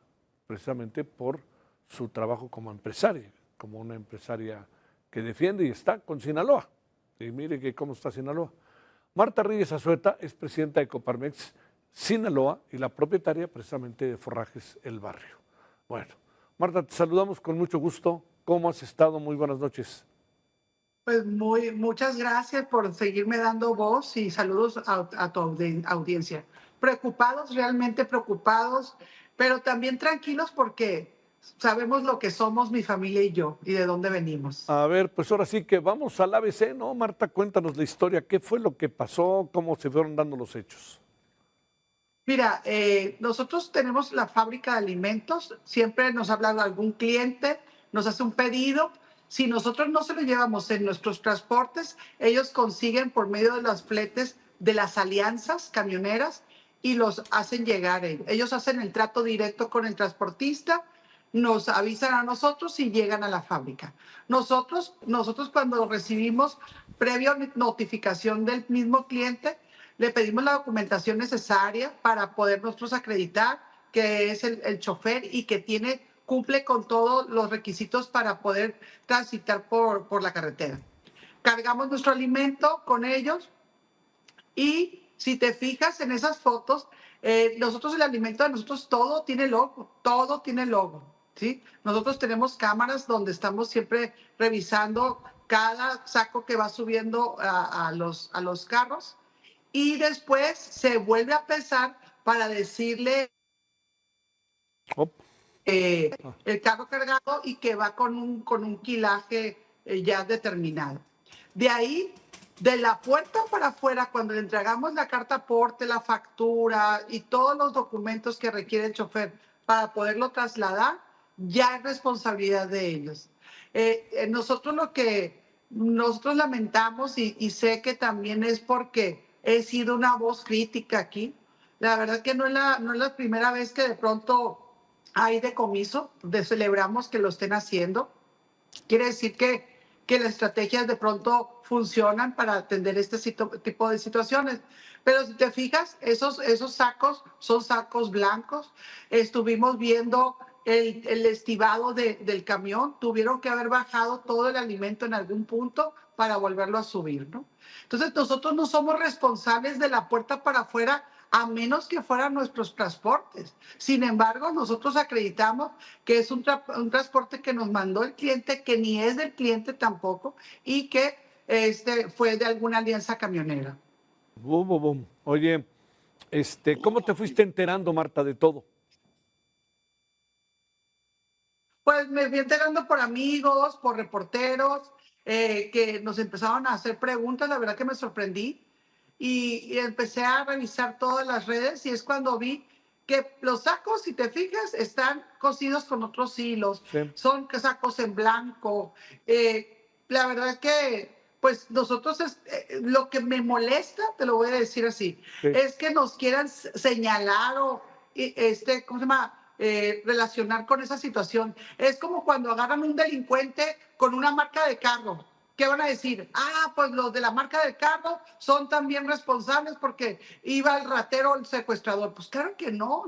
precisamente por su trabajo como empresaria, como una empresaria que defiende y está con Sinaloa. Y mire que cómo está Sinaloa. Marta Reyes Azueta es presidenta de Coparmex Sinaloa y la propietaria precisamente de Forrajes El Barrio. Bueno, Marta, te saludamos con mucho gusto. ¿Cómo has estado? Muy buenas noches. Pues muchas gracias por seguirme dando voz y saludos a tu audiencia. Preocupados, realmente preocupados, pero también tranquilos porque sabemos lo que somos mi familia y yo y de dónde venimos. A ver, pues ahora sí que vamos al ABC, ¿no? Marta, cuéntanos la historia. ¿Qué fue lo que pasó? ¿Cómo se fueron dando los hechos? Mira, nosotros tenemos la fábrica de alimentos, siempre nos habla algún cliente, nos hace un pedido. Si nosotros no se lo llevamos en nuestros transportes, ellos consiguen por medio de los fletes de las alianzas camioneras y los hacen llegar. Ellos hacen el trato directo con el transportista, nos avisan a nosotros y llegan a la fábrica. Nosotros cuando recibimos previa notificación del mismo cliente, le pedimos la documentación necesaria para poder nosotros acreditar que es el chofer y que cumple con todos los requisitos para poder transitar por la carretera. Cargamos nuestro alimento con ellos y si te fijas en esas fotos, nosotros el alimento de nosotros todo tiene logo, ¿sí? Nosotros tenemos cámaras donde estamos siempre revisando cada saco que va subiendo a los carros y después se vuelve a pesar para decirle el carro cargado y que va con un quilaje ya determinado. De ahí, de la puerta para afuera, cuando le entregamos la carta aporte, la factura y todos los documentos que requiere el chofer para poderlo trasladar, ya es responsabilidad de ellos. Nosotros nosotros lamentamos y sé que también es porque he sido una voz crítica aquí. La verdad que no es la primera vez que de pronto hay decomiso, celebramos que lo estén haciendo. Quiere decir que las estrategias de pronto funcionan para atender este tipo de situaciones. Pero si te fijas, esos sacos son sacos blancos. Estuvimos viendo el estibado del camión. Tuvieron que haber bajado todo el alimento en algún punto para volverlo a subir, ¿no? Entonces, nosotros no somos responsables de la puerta para afuera a menos que fueran nuestros transportes. Sin embargo, nosotros acreditamos que es un transporte que nos mandó el cliente, que ni es del cliente tampoco, y que fue de alguna alianza camionera. Oye, ¿cómo te fuiste enterando, Marta, de todo? Pues me fui enterando por amigos, por reporteros, que nos empezaron a hacer preguntas. La verdad que me sorprendí. Y empecé a revisar todas las redes y es cuando vi que los sacos, si te fijas, están cosidos con otros hilos. Sí. Son sacos en blanco. La verdad es que, pues, nosotros, lo que me molesta, te lo voy a decir así, sí, es que nos quieran señalar o, ¿cómo se llama?, relacionar con esa situación. Es como cuando agarran un delincuente con una marca de carro. ¿Qué van a decir? Pues los de la marca del carro son también responsables porque iba el ratero o el secuestrador. Pues claro que no.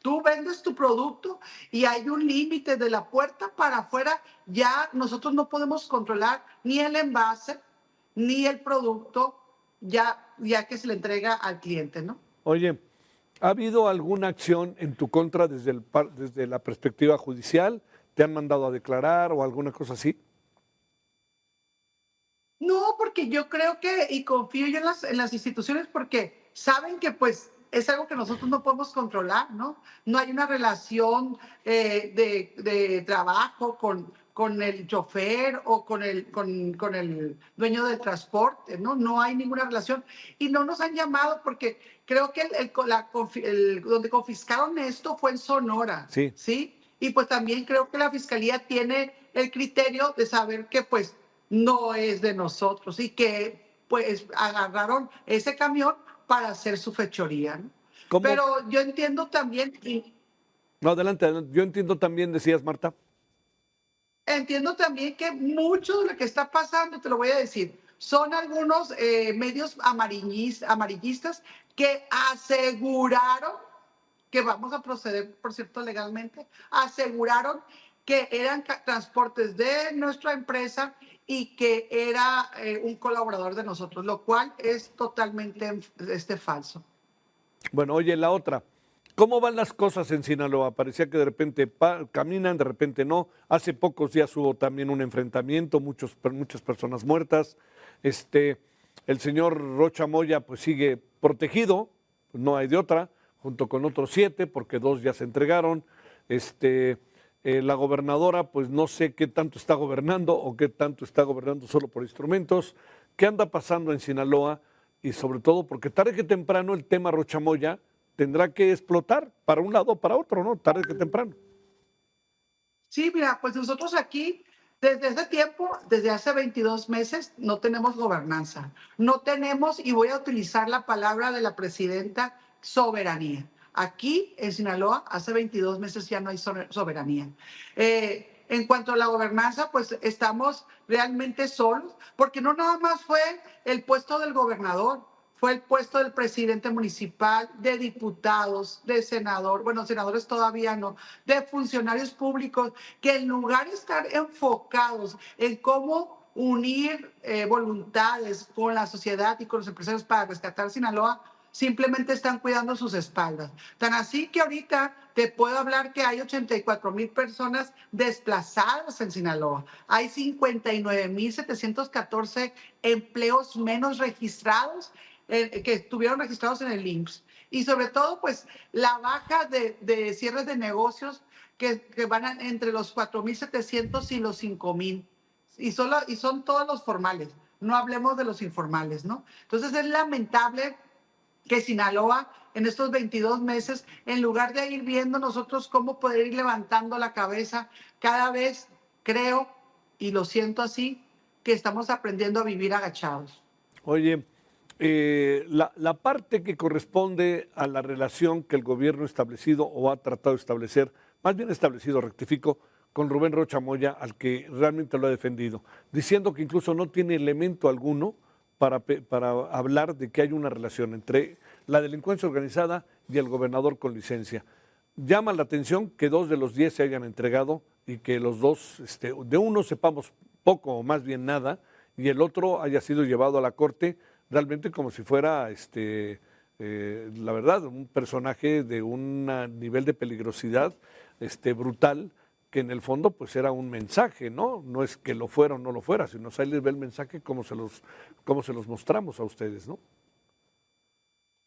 Tú vendes tu producto y hay un límite de la puerta para afuera. Ya nosotros no podemos controlar ni el envase, ni el producto, ya que se le entrega al cliente, ¿no? Oye, ¿ha habido alguna acción en tu contra desde la perspectiva judicial? ¿Te han mandado a declarar o alguna cosa así? No, porque yo creo que, y confío yo en las instituciones, porque saben que pues es algo que nosotros no podemos controlar, ¿no? No hay una relación de trabajo con el chofer o con el dueño del transporte, ¿no? No hay ninguna relación. Y no nos han llamado porque creo que donde confiscaron esto fue en Sonora, Sí. ¿sí? Y pues también creo que la fiscalía tiene el criterio de saber que pues no es de nosotros y que pues agarraron ese camión para hacer su fechoría, ¿no? ¿Cómo? Pero yo entiendo también, No, adelante, adelante. Yo entiendo también, decías, Marta. entiendo también que mucho de lo que está pasando, te lo voy a decir, son algunos medios amarillistas que aseguraron que vamos a proceder, por cierto, legalmente, aseguraron que eran transportes de nuestra empresa y que era un colaborador de nosotros, lo cual es totalmente falso. Bueno, oye, la otra. ¿Cómo van las cosas en Sinaloa? Parecía que de repente caminan, de repente no. Hace pocos días hubo también un enfrentamiento, muchas personas muertas. El señor Rocha Moya pues sigue protegido, no hay de otra, junto con otros 7, porque 2 ya se entregaron. La gobernadora, pues no sé qué tanto está gobernando o qué tanto está gobernando solo por instrumentos. ¿Qué anda pasando en Sinaloa? Y sobre todo, porque tarde que temprano el tema Rocha Moya tendrá que explotar para un lado o para otro, ¿no? Tarde que temprano. Sí, mira, pues nosotros aquí, desde ese tiempo, desde hace 22 meses, no tenemos gobernanza. No tenemos, y voy a utilizar la palabra de la presidenta, soberanía. Aquí, en Sinaloa, hace 22 meses ya no hay soberanía. En cuanto a la gobernanza, pues estamos realmente solos, porque no nada más fue el puesto del gobernador, fue el puesto del presidente municipal, de diputados, de senador, bueno, senadores todavía no, de funcionarios públicos, que en lugar de estar enfocados en cómo unir voluntades con la sociedad y con los empresarios para rescatar Sinaloa, simplemente están cuidando sus espaldas. Tan así que ahorita te puedo hablar que hay 84,000 personas desplazadas en Sinaloa. Hay 59,714 empleos menos registrados que estuvieron registrados en el IMSS. Y sobre todo, pues, la baja de cierres de negocios que van entre los 4,700 y los 5,000. Y son todos los formales. No hablemos de los informales, ¿no? Entonces, es lamentable que Sinaloa en estos 22 meses, en lugar de ir viendo nosotros cómo poder ir levantando la cabeza, cada vez creo, y lo siento así, que estamos aprendiendo a vivir agachados. Oye, la parte que corresponde a la relación que el gobierno ha establecido o ha tratado de establecer, más bien establecido, rectifico, con Rubén Rocha Moya, al que realmente lo ha defendido, diciendo que incluso no tiene elemento alguno para hablar de que hay una relación entre la delincuencia organizada y el gobernador con licencia. Llama la atención que 2 de los 10 se hayan entregado y que los 2, de uno sepamos poco o más bien nada, y el otro haya sido llevado a la corte realmente como si fuera, la verdad, un personaje de un nivel de peligrosidad brutal, que en el fondo pues era un mensaje, ¿no? No es que lo fuera o no lo fuera, sino ahí les ve el mensaje como se los mostramos a ustedes, ¿no?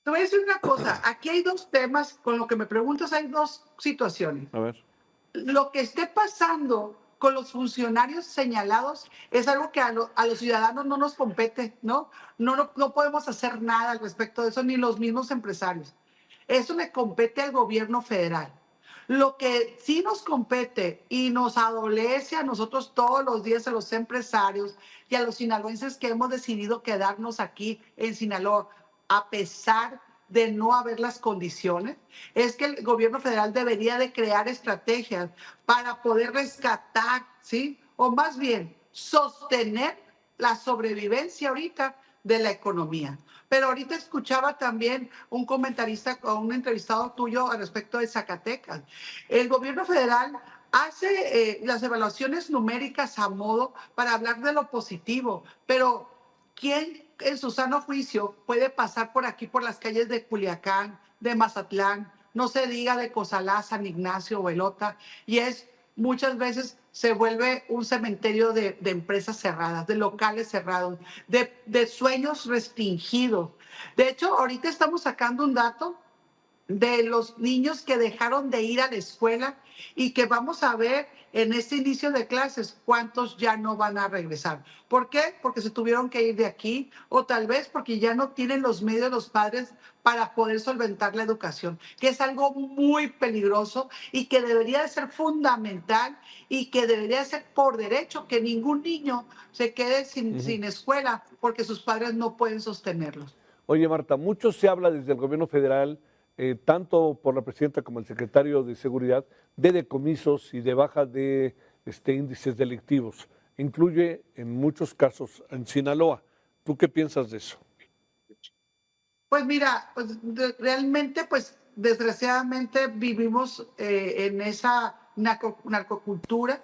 Te voy a decir una cosa, aquí hay 2 temas, con lo que me preguntas hay 2 situaciones. A ver. Lo que esté pasando con los funcionarios señalados es algo que a los ciudadanos no nos compete, ¿no? No podemos hacer nada al respecto de eso, ni los mismos empresarios. Eso le compete al gobierno federal. Lo que sí nos compete y nos adolece a nosotros todos los días, a los empresarios y a los sinaloenses que hemos decidido quedarnos aquí en Sinaloa, a pesar de no haber las condiciones, es que el gobierno federal debería de crear estrategias para poder rescatar, ¿sí? O más bien, sostener la sobrevivencia ahorita de la economía. Pero ahorita escuchaba también un comentarista o un entrevistado tuyo al respecto de Zacatecas. El gobierno federal hace las evaluaciones numéricas a modo para hablar de lo positivo, pero ¿quién en su sano juicio puede pasar por aquí, por las calles de Culiacán, de Mazatlán, no se diga de Cozalá, San Ignacio, Huelota, y muchas veces se vuelve un cementerio de empresas cerradas, de locales cerrados, de sueños restringidos? De hecho, ahorita estamos sacando un dato de los niños que dejaron de ir a la escuela y que vamos a ver en este inicio de clases cuántos ya no van a regresar. ¿Por qué? Porque se tuvieron que ir de aquí, o tal vez porque ya no tienen los medios los padres para poder solventar la educación, que es algo muy peligroso y que debería de ser fundamental y que debería ser por derecho que ningún niño se quede sin escuela porque sus padres no pueden sostenerlos. Oye, Marta, mucho se habla desde el gobierno federal, tanto por la presidenta como el secretario de Seguridad, de decomisos y de baja de índices delictivos. Incluye en muchos casos en Sinaloa. ¿Tú qué piensas de eso? Pues mira, pues realmente, pues desgraciadamente vivimos en esa narcocultura.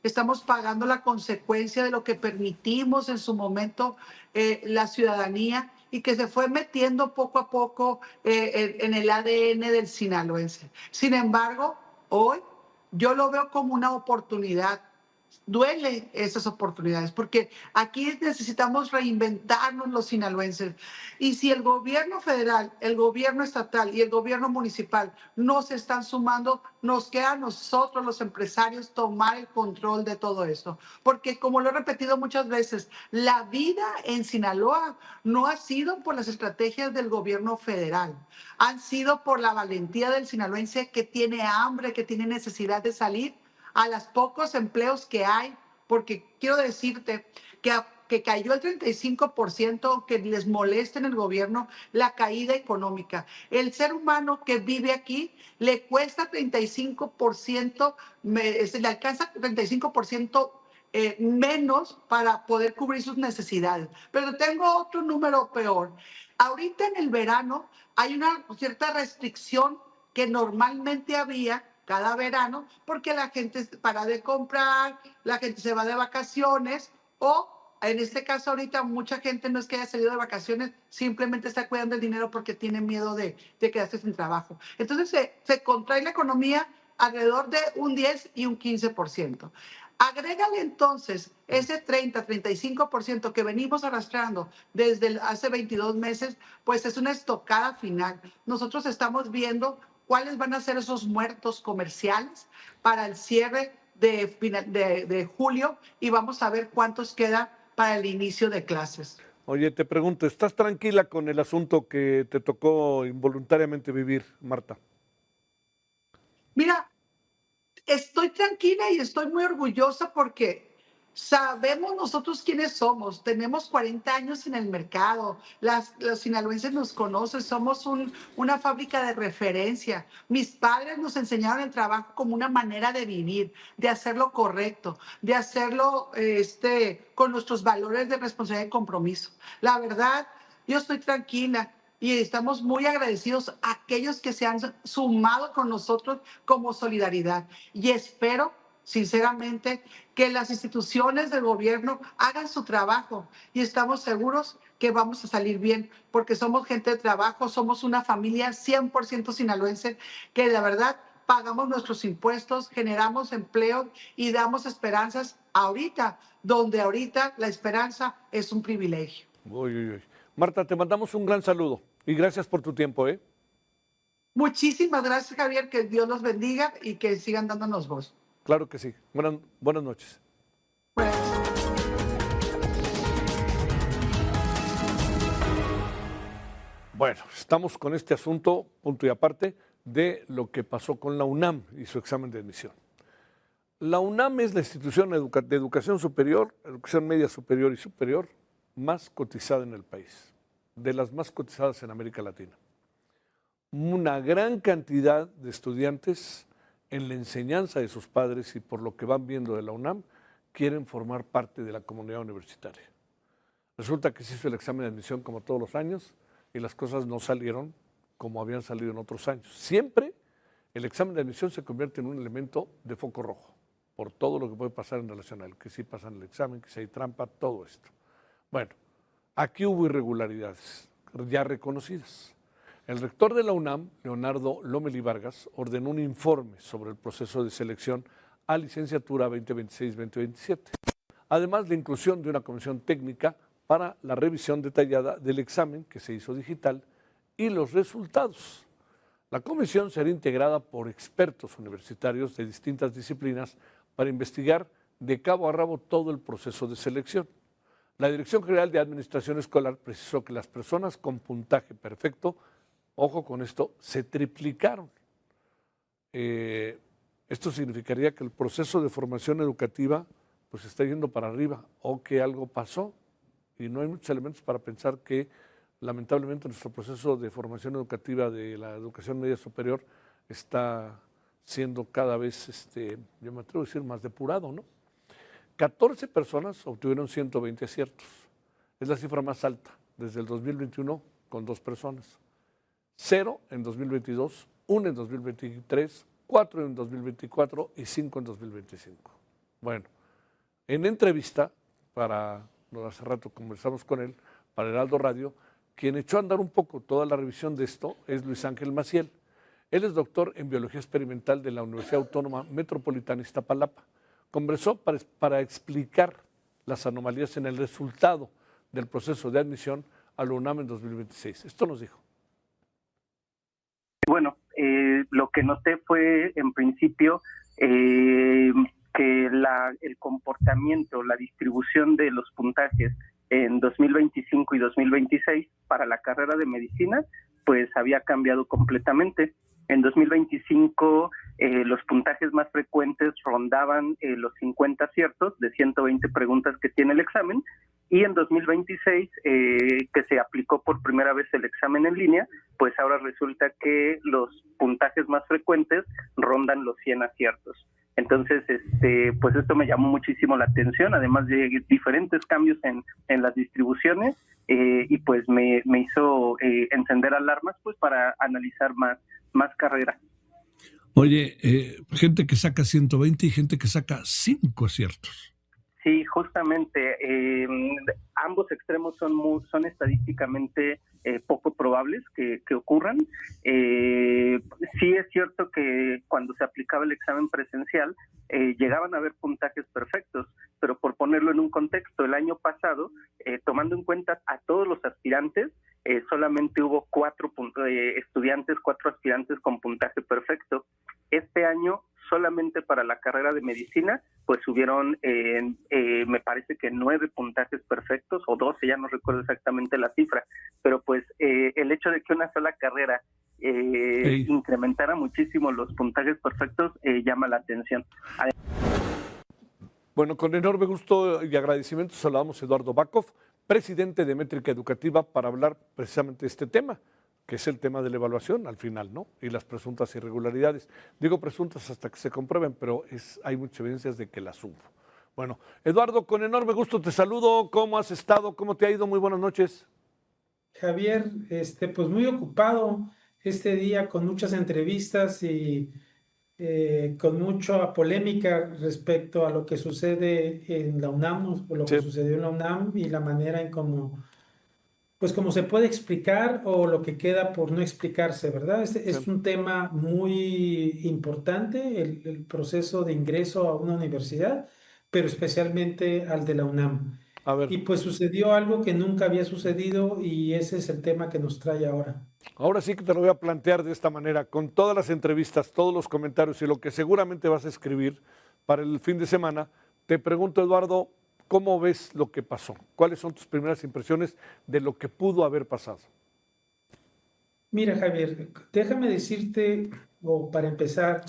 Estamos pagando la consecuencia de lo que permitimos en su momento la ciudadanía y que se fue metiendo poco a poco en el ADN del sinaloense. Sin embargo, hoy yo lo veo como una oportunidad. Duele esas oportunidades porque aquí necesitamos reinventarnos los sinaloenses. Y si el gobierno federal, el gobierno estatal y el gobierno municipal no se están sumando, nos queda a nosotros los empresarios tomar el control de todo esto. Porque como lo he repetido muchas veces, la vida en Sinaloa no ha sido por las estrategias del gobierno federal, han sido por la valentía del sinaloense que tiene hambre, que tiene necesidad de salir a los pocos empleos que hay, porque quiero decirte que cayó el 35%, que les molesta en el gobierno la caída económica. El ser humano que vive aquí le cuesta 35%, le alcanza 35% menos para poder cubrir sus necesidades. Pero tengo otro número peor. Ahorita en el verano hay una cierta restricción que normalmente había cada verano, porque la gente para de comprar, la gente se va de vacaciones, o en este caso ahorita mucha gente no es que haya salido de vacaciones, simplemente está cuidando el dinero porque tiene miedo de quedarse sin trabajo. Entonces se contrae la economía alrededor de un 10 y un 15%. Agrégale entonces ese 30-35% que venimos arrastrando desde hace 22 meses, pues es una estocada final. Nosotros estamos viendo cuáles van a ser esos muertos comerciales para el cierre de julio y vamos a ver cuántos quedan para el inicio de clases. Oye, te pregunto, ¿estás tranquila con el asunto que te tocó involuntariamente vivir, Marta? Mira, estoy tranquila y estoy muy orgullosa porque sabemos nosotros quiénes somos. Tenemos 40 años en el mercado. Los sinaloenses nos conocen. Somos una fábrica de referencia. Mis padres nos enseñaron el trabajo como una manera de vivir, de hacerlo correcto, de hacerlo con nuestros valores de responsabilidad y compromiso. La verdad, yo estoy tranquila. Y estamos muy agradecidos a aquellos que se han sumado con nosotros como solidaridad. Y espero, sinceramente, que las instituciones del gobierno hagan su trabajo. Y estamos seguros que vamos a salir bien, porque somos gente de trabajo, somos una familia 100% sinaloense, que la verdad pagamos nuestros impuestos, generamos empleo y damos esperanzas ahorita, donde ahorita la esperanza es un privilegio. Uy, uy, uy. Marta, te mandamos un gran saludo y gracias por tu tiempo. Muchísimas gracias, Javier, que Dios los bendiga y que sigan dándonos voz. Claro que sí. Buenas noches. Bueno, estamos con este asunto, punto y aparte, de lo que pasó con la UNAM y su examen de admisión. La UNAM es la institución de educación superior, educación media superior y superior, más cotizada en el país, de las más cotizadas en América Latina. Una gran cantidad de estudiantes en la enseñanza de sus padres y por lo que van viendo de la UNAM, quieren formar parte de la comunidad universitaria. Resulta que se hizo el examen de admisión como todos los años y las cosas no salieron como habían salido en otros años. Siempre el examen de admisión se convierte en un elemento de foco rojo por todo lo que puede pasar en relación a él, que si pasan el examen, que si hay trampa, todo esto. Bueno, aquí hubo irregularidades ya reconocidas. El rector de la UNAM, Leonardo Lomelí Vargas, ordenó un informe sobre el proceso de selección a licenciatura 2026-2027, además de inclusión de una comisión técnica para la revisión detallada del examen que se hizo digital y los resultados. La comisión será integrada por expertos universitarios de distintas disciplinas para investigar de cabo a rabo todo el proceso de selección. La Dirección General de Administración Escolar precisó que las personas con puntaje perfecto, ojo con esto, se triplicaron. Esto significaría que el proceso de formación educativa pues está yendo para arriba o que algo pasó y no hay muchos elementos para pensar que lamentablemente nuestro proceso de formación educativa de la educación media superior está siendo cada vez, yo me atrevo a decir, más depurado, ¿no? 14 personas obtuvieron 120 aciertos. Es la cifra más alta desde el 2021 con 2 personas. 0 en 2022, 1 en 2023, 4 en 2024 y 5 en 2025. Bueno, en entrevista, hace rato conversamos con él, para Heraldo Radio, quien echó a andar un poco toda la revisión de esto es Luis Ángel Maciel. Él es doctor en Biología Experimental de la Universidad Autónoma Metropolitana Iztapalapa. Conversó para explicar las anomalías en el resultado del proceso de admisión a la UNAM en 2026. Esto nos dijo. Bueno, lo que noté fue, en principio, que el comportamiento, la distribución de los puntajes en 2025 y 2026 para la carrera de medicina, pues había cambiado completamente. En 2025 los puntajes más frecuentes rondaban los 50 aciertos de 120 preguntas que tiene el examen, y en 2026, que se aplicó por primera vez el examen en línea, pues ahora resulta que los puntajes más frecuentes rondan los 100 aciertos. Entonces, pues esto me llamó muchísimo la atención, además de diferentes cambios en las distribuciones, y pues me hizo encender alarmas pues para analizar más carreras. Oye, gente que saca 120 y gente que saca 5 aciertos. Sí, justamente, ambos extremos son estadísticamente poco probables que ocurran. Sí es cierto que cuando se aplicaba el examen presencial llegaban a haber puntajes perfectos, pero por ponerlo en un contexto, el año pasado, tomando en cuenta a todos los aspirantes, solamente hubo 4 aspirantes con puntaje perfecto. Este año, solamente para la carrera de medicina, pues hubieron, me parece que 9 puntajes perfectos, o 12, ya no recuerdo exactamente la cifra, pero pues el hecho de que una sola carrera incrementara muchísimo los puntajes perfectos llama la atención. Bueno, con enorme gusto y agradecimiento saludamos a Eduardo Bakov, presidente de Métrica Educativa, para hablar precisamente de este tema, que es el tema de la evaluación al final, ¿no? Y las presuntas irregularidades. Digo presuntas hasta que se comprueben, pero hay muchas evidencias de que las hubo. Bueno, Eduardo, con enorme gusto te saludo. ¿Cómo has estado? ¿Cómo te ha ido? Muy buenas noches. Javier, pues muy ocupado este día con muchas entrevistas y con mucha polémica respecto a lo que sucede en la UNAM, o lo que sucedió en la UNAM y la manera en cómo se puede explicar o lo que queda por no explicarse, ¿verdad? Es un tema muy importante, el proceso de ingreso a una universidad, pero especialmente al de la UNAM. A ver. Y pues sucedió algo que nunca había sucedido y ese es el tema que nos trae ahora. Ahora sí que te lo voy a plantear de esta manera, con todas las entrevistas, todos los comentarios y lo que seguramente vas a escribir para el fin de semana. Te pregunto, Eduardo, ¿cómo ves lo que pasó? ¿Cuáles son tus primeras impresiones de lo que pudo haber pasado? Mira, Javier, déjame decirte, o para empezar,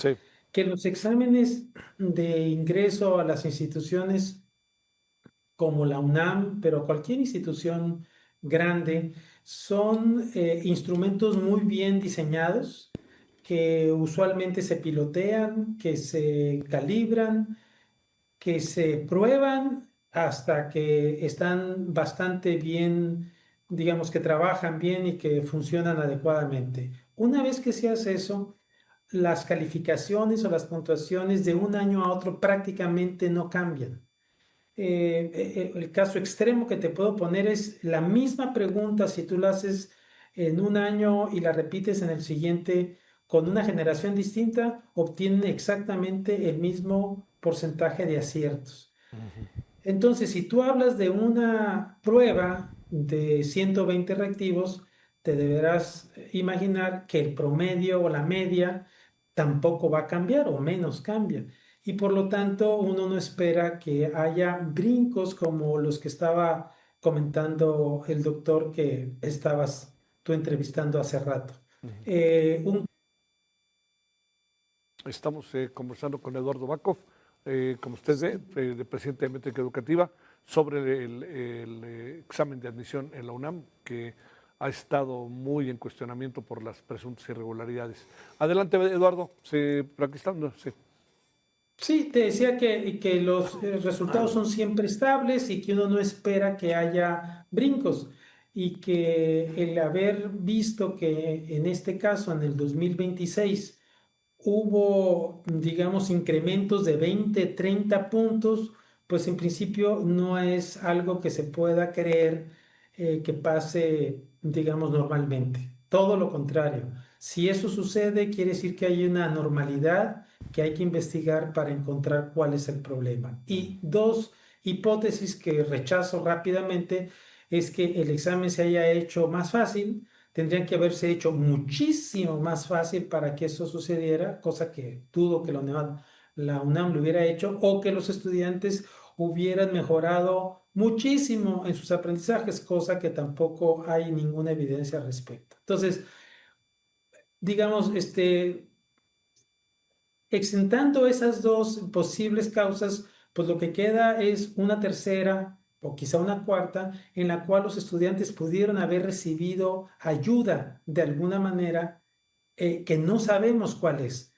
que los exámenes de ingreso a las instituciones como la UNAM, pero cualquier institución grande, son instrumentos muy bien diseñados que usualmente se pilotean, que se calibran, que se prueban hasta que están bastante bien, digamos que trabajan bien y que funcionan adecuadamente. Una vez que se hace eso, las calificaciones o las puntuaciones de un año a otro prácticamente no cambian. El caso extremo que te puedo poner es la misma pregunta, si tú la haces en un año y la repites en el siguiente con una generación distinta, obtienen exactamente el mismo porcentaje de aciertos. Entonces, si tú hablas de una prueba de 120 reactivos, te deberás imaginar que el promedio o la media tampoco va a cambiar o menos cambia. Y por lo tanto, uno no espera que haya brincos como los que estaba comentando el doctor que estabas tú entrevistando hace rato. Estamos conversando con Eduardo Bakov, como usted ve, de presidente de Métrica Educativa, sobre el examen de admisión en la UNAM, que ha estado muy en cuestionamiento por las presuntas irregularidades. Adelante, Eduardo, aquí estamos. Sí. Sí, te decía que los resultados son siempre estables y que uno no espera que haya brincos, y que el haber visto que en este caso, en el 2026, hubo, digamos, incrementos de 20, 30 puntos, pues en principio no es algo que se pueda creer que pase, digamos, normalmente. Todo lo contrario. Si eso sucede, quiere decir que hay una normalidad que hay que investigar para encontrar cuál es el problema. Y dos hipótesis que rechazo rápidamente es que el examen se haya hecho más fácil. Tendrían que haberse hecho muchísimo más fácil para que eso sucediera, cosa que dudo que la UNAM lo hubiera hecho, o que los estudiantes hubieran mejorado muchísimo en sus aprendizajes, cosa que tampoco hay ninguna evidencia al respecto. Entonces, digamos, exentando esas dos posibles causas, pues lo que queda es una tercera o quizá una cuarta, en la cual los estudiantes pudieron haber recibido ayuda de alguna manera que no sabemos cuál es.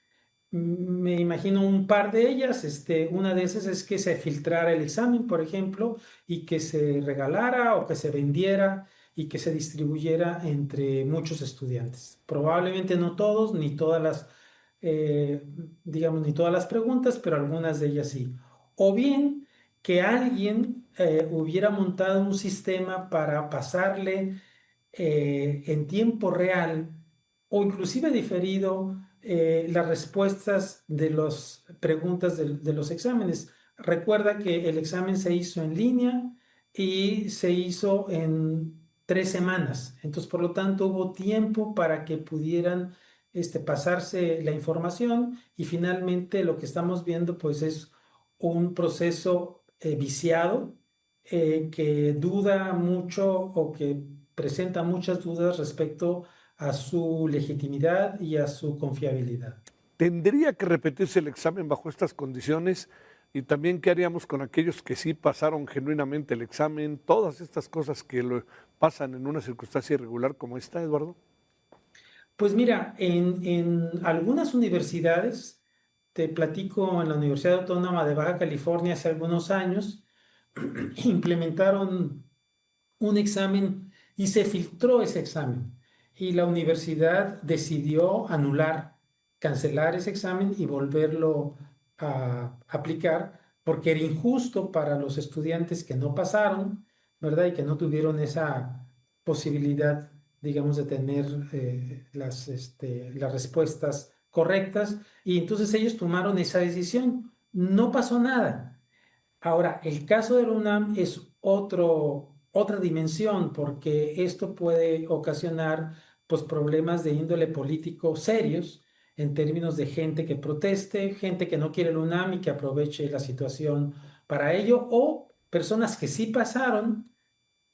Me imagino un par de ellas. Una de esas es que se filtrara el examen, por ejemplo, y que se regalara o que se vendiera y que se distribuyera entre muchos estudiantes. Probablemente no todos, ni todas las, digamos, ni todas las preguntas, pero algunas de ellas sí. O bien que alguien hubiera montado un sistema para pasarle en tiempo real o inclusive diferido las respuestas de las preguntas de los exámenes. Recuerda que el examen se hizo en línea y se hizo en 3 semanas. Entonces, por lo tanto, hubo tiempo para que pudieran pasarse la información, y finalmente lo que estamos viendo pues es un proceso viciado que duda mucho o que presenta muchas dudas respecto a su legitimidad y a su confiabilidad. ¿Tendría que repetirse el examen bajo estas condiciones? Y también, ¿qué haríamos con aquellos que sí pasaron genuinamente el examen? Todas estas cosas que pasan en una circunstancia irregular como esta, Eduardo. Pues mira, en algunas universidades, te platico, en la Universidad Autónoma de Baja California hace algunos años, implementaron un examen y se filtró ese examen. Y la universidad decidió cancelar ese examen y volverlo a aplicar, porque era injusto para los estudiantes que no pasaron, ¿verdad? Y que no tuvieron esa posibilidad, digamos, de tener las respuestas correctas. Y entonces ellos tomaron esa decisión. No pasó nada. Ahora, el caso de la UNAM es otra dimensión, porque esto puede ocasionar pues, problemas de índole político serios, en términos de gente que proteste, gente que no quiere la UNAM y que aproveche la situación para ello, o personas que sí pasaron,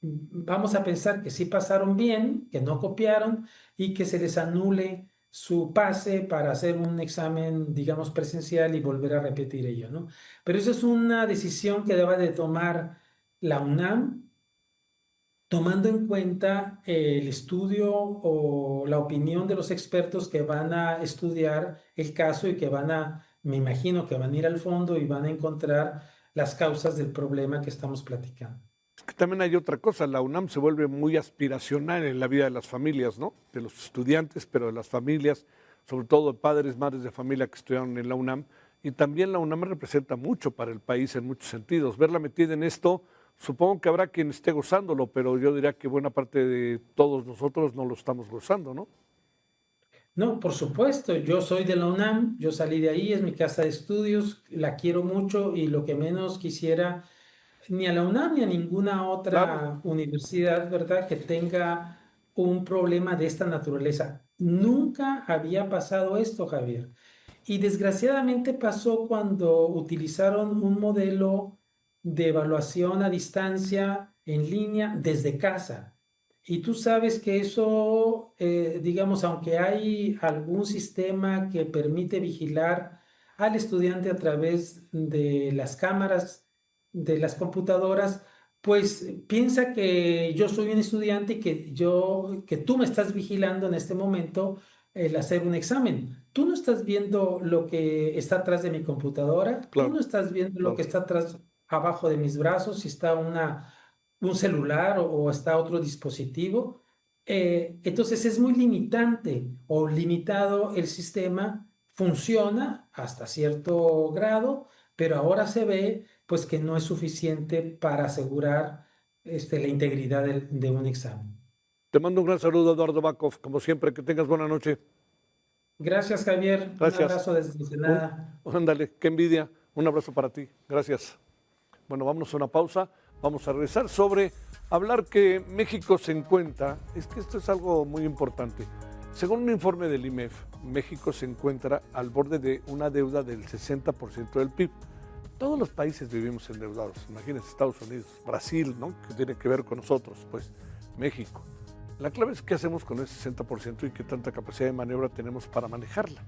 vamos a pensar que sí pasaron bien, que no copiaron, y que se les anule su pase para hacer un examen, digamos, presencial y volver a repetir ello, ¿no? Pero eso es una decisión que debe de tomar la UNAM, tomando en cuenta el estudio o la opinión de los expertos que van a estudiar el caso y que me imagino que van a ir al fondo y van a encontrar las causas del problema que estamos platicando. Es que también hay otra cosa, la UNAM se vuelve muy aspiracional en la vida de las familias, ¿no? De los estudiantes, pero de las familias, sobre todo de padres, madres de familia que estudiaron en la UNAM. Y también la UNAM representa mucho para el país en muchos sentidos. Verla metida en esto, supongo que habrá quien esté gozándolo, pero yo diría que buena parte de todos nosotros no lo estamos gozando, ¿no? No, por supuesto, yo soy de la UNAM, yo salí de ahí, es mi casa de estudios, la quiero mucho y lo que menos quisiera, ni a la UNAM ni a ninguna otra universidad, ¿verdad?, que tenga un problema de esta naturaleza. Nunca había pasado esto, Javier. Y desgraciadamente pasó cuando utilizaron un modelo de evaluación a distancia en línea desde casa. Y tú sabes que eso, digamos, aunque hay algún sistema que permite vigilar al estudiante a través de las cámaras de las computadoras, pues piensa que yo soy un estudiante y que tú me estás vigilando en este momento el hacer un examen. Tú no estás viendo lo que está atrás de mi computadora, Claro, tú no estás viendo lo claro. que está atrás, abajo de mis brazos, si está un celular o está otro dispositivo. Entonces es muy limitante o limitado el sistema, funciona hasta cierto grado, pero ahora se ve pues que no es suficiente para asegurar la integridad de un examen. Te mando un gran saludo, Eduardo Bakov. Como siempre, que tengas buena noche. Gracias, Javier. Gracias. Un abrazo desde Ensenada. Ándale, qué envidia. Un abrazo para ti. Gracias. Bueno, vámonos a una pausa. Vamos a regresar sobre hablar que México se encuentra, es que esto es algo muy importante. Según un informe del IMEF, México se encuentra al borde de una deuda del 60% del PIB. Todos los países vivimos endeudados. Imagínense Estados Unidos, Brasil, ¿no?, que tiene que ver con nosotros, pues México. La clave es qué hacemos con ese 60% y qué tanta capacidad de maniobra tenemos para manejarla.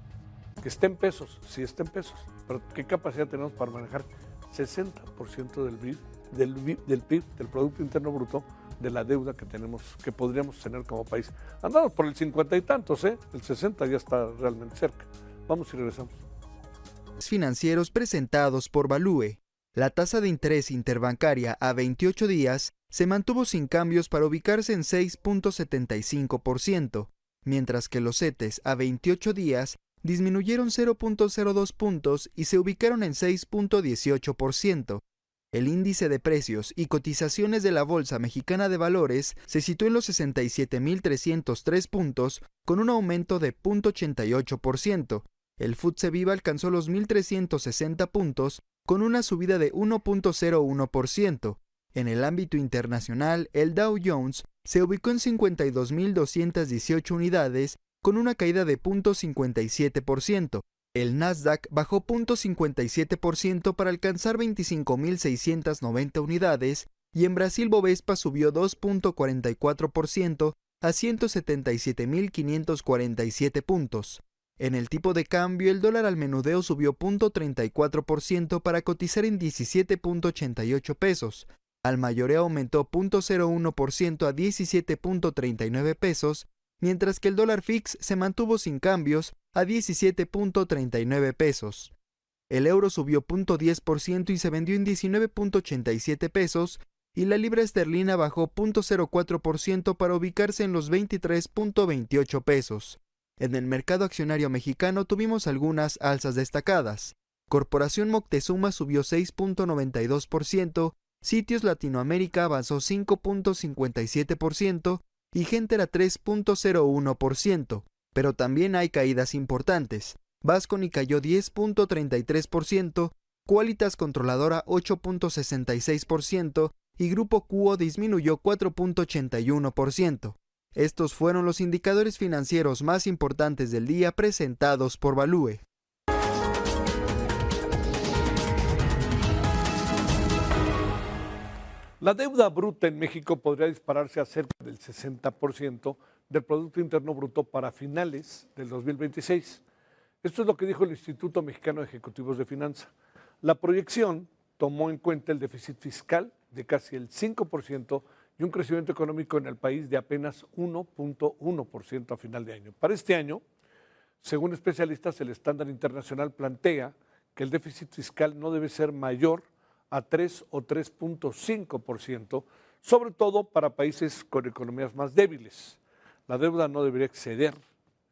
Que esté en pesos, sí está en pesos, pero qué capacidad tenemos para manejar 60% del PIB, del Producto Interno Bruto, de la deuda que tenemos, que podríamos tener como país. Andamos por el 50 y tantos, el 60 ya está realmente cerca. Vamos y regresamos. Financieros presentados por Value. La tasa de interés interbancaria a 28 días se mantuvo sin cambios para ubicarse en 6.75%, mientras que los CETES a 28 días disminuyeron 0.02 puntos y se ubicaron en 6.18%. El índice de precios y cotizaciones de la Bolsa Mexicana de Valores se situó en los 67.303 puntos, con un aumento de 0.88%. El FTSE Viva alcanzó los 1.360 puntos, con una subida de 1.01%. En el ámbito internacional, el Dow Jones se ubicó en 52.218 unidades, con una caída de 0.57%. El Nasdaq bajó 0.57% para alcanzar 25.690 unidades y en Brasil Bovespa subió 2.44% a 177.547 puntos. En el tipo de cambio, el dólar al menudeo subió 0.34% para cotizar en 17.88 pesos. Al mayoreo aumentó 0.01% a 17.39 pesos, mientras que el dólar fix se mantuvo sin cambios a 17.39 pesos. El euro subió 0.10% y se vendió en 19.87 pesos, y la libra esterlina bajó 0.04% para ubicarse en los 23.28 pesos. En el mercado accionario mexicano tuvimos algunas alzas destacadas. Corporación Moctezuma subió 6.92%, Sitios Latinoamérica avanzó 5.57% y Gentera 3.01%, pero también hay caídas importantes. Vasconi cayó 10.33%, Qualitas Controladora 8.66% y Grupo Cuo disminuyó 4.81%. Estos fueron los indicadores financieros más importantes del día presentados por Value. La deuda bruta en México podría dispararse a cerca del 60% del Producto Interno Bruto para finales del 2026. Esto es lo que dijo el Instituto Mexicano de Ejecutivos de Finanza. La proyección tomó en cuenta el déficit fiscal de casi el 5% y un crecimiento económico en el país de apenas 1.1% a final de año. Para este año, según especialistas, el estándar internacional plantea que el déficit fiscal no debe ser mayor a 3 o 3.5%, sobre todo para países con economías más débiles. La deuda no debería exceder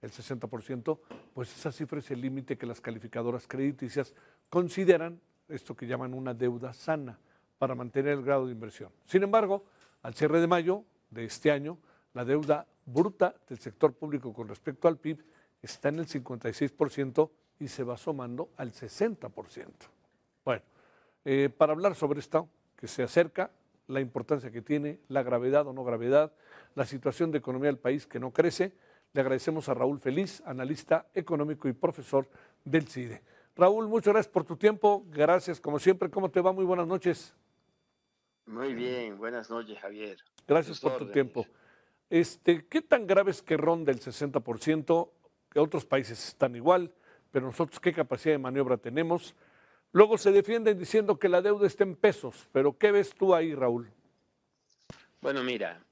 el 60%, pues esa cifra es el límite que las calificadoras crediticias consideran, esto que llaman una deuda sana, para mantener el grado de inversión. Sin embargo, al cierre de mayo de este año, la deuda bruta del sector público con respecto al PIB está en el 56% y se va asomando al 60%. Bueno, para hablar sobre esto que se acerca, la importancia que tiene, la gravedad o no gravedad, la situación de economía del país que no crece, le agradecemos a Raúl Feliz, analista económico y profesor del CIDE. Raúl, muchas gracias por tu tiempo, gracias como siempre. ¿Cómo te va? Muy buenas noches. Muy bien, buenas noches, Javier. Gracias por tu tiempo. ¿Qué tan grave es que ronda el 60%? Que otros países están igual, pero nosotros qué capacidad de maniobra tenemos. Luego se defienden diciendo que la deuda está en pesos, pero ¿qué ves tú ahí, Raúl? Bueno, mira,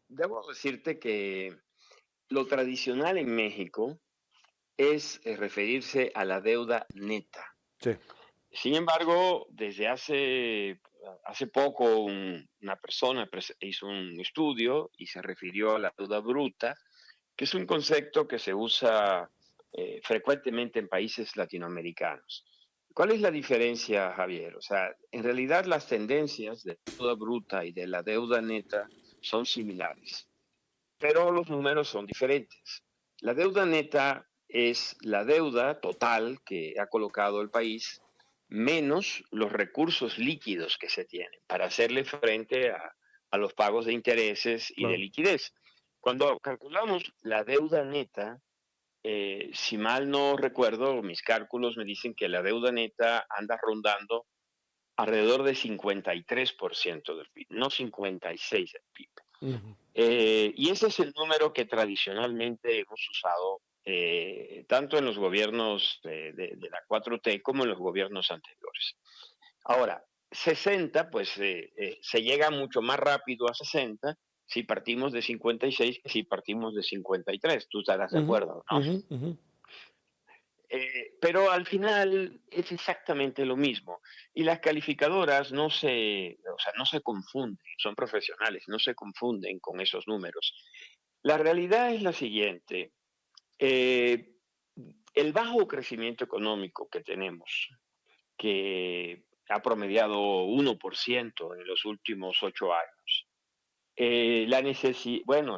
debo decirte que lo tradicional en México es referirse a la deuda neta. Sí. Sin embargo, desde hace poco una persona hizo un estudio y se refirió a la deuda bruta, que es un concepto que se usa frecuentemente en países latinoamericanos. ¿Cuál es la diferencia, Javier? O sea, en realidad las tendencias de la deuda bruta y de la deuda neta son similares, pero los números son diferentes. La deuda neta es la deuda total que ha colocado el país menos los recursos líquidos que se tienen para hacerle frente a los pagos de intereses y de liquidez. Cuando calculamos la deuda neta, si mal no recuerdo, mis cálculos me dicen que la deuda neta anda rondando alrededor de 53% del PIB, no 56% del PIB. Y ese es el número que tradicionalmente hemos usado tanto en los gobiernos de la 4T como en los gobiernos anteriores. Ahora, 60, pues se llega mucho más rápido a 60 si partimos de 56 que si partimos de 53. Tú estarás de acuerdo, ¿no? Pero al final es exactamente lo mismo. Y las calificadoras no se confunden, son profesionales, no se confunden con esos números. La realidad es la siguiente. El bajo crecimiento económico que tenemos, que ha promediado 1% en los últimos 8 años,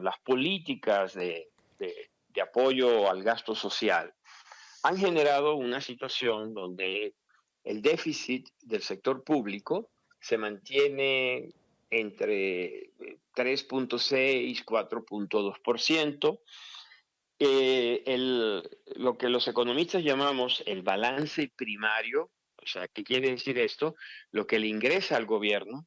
las políticas de apoyo al gasto social han generado una situación donde el déficit del sector público se mantiene entre 3.6 y 4.2%. Lo que los economistas llamamos el balance primario, o sea, ¿qué quiere decir esto? Lo que le ingresa al gobierno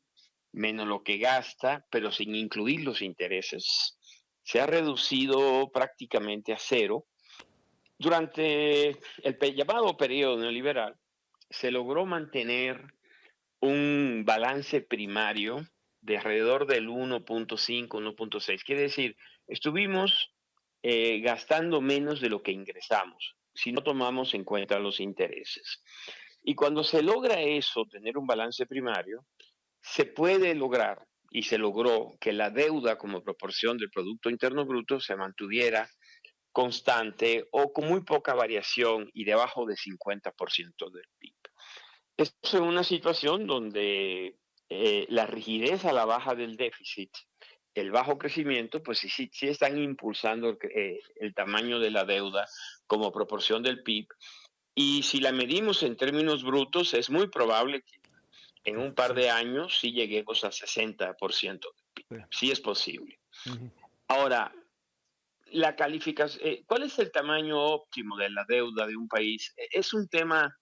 menos lo que gasta, pero sin incluir los intereses, se ha reducido prácticamente a cero. Durante el llamado periodo neoliberal, se logró mantener un balance primario de alrededor del 1.5, 1.6. Quiere decir, estuvimos gastando menos de lo que ingresamos, si no tomamos en cuenta los intereses. Y cuando se logra eso, tener un balance primario, se puede lograr, y se logró, que la deuda como proporción del Producto Interno Bruto se mantuviera constante o con muy poca variación y debajo del 50% del PIB. Esto es una situación donde la rigidez a la baja del déficit, el bajo crecimiento, pues sí están impulsando el tamaño de la deuda como proporción del PIB. Y si la medimos en términos brutos, es muy probable que en un par de años sí lleguemos a 60% del PIB. Sí es posible. Ahora, la calificación, ¿cuál es el tamaño óptimo de la deuda de un país? Es un tema,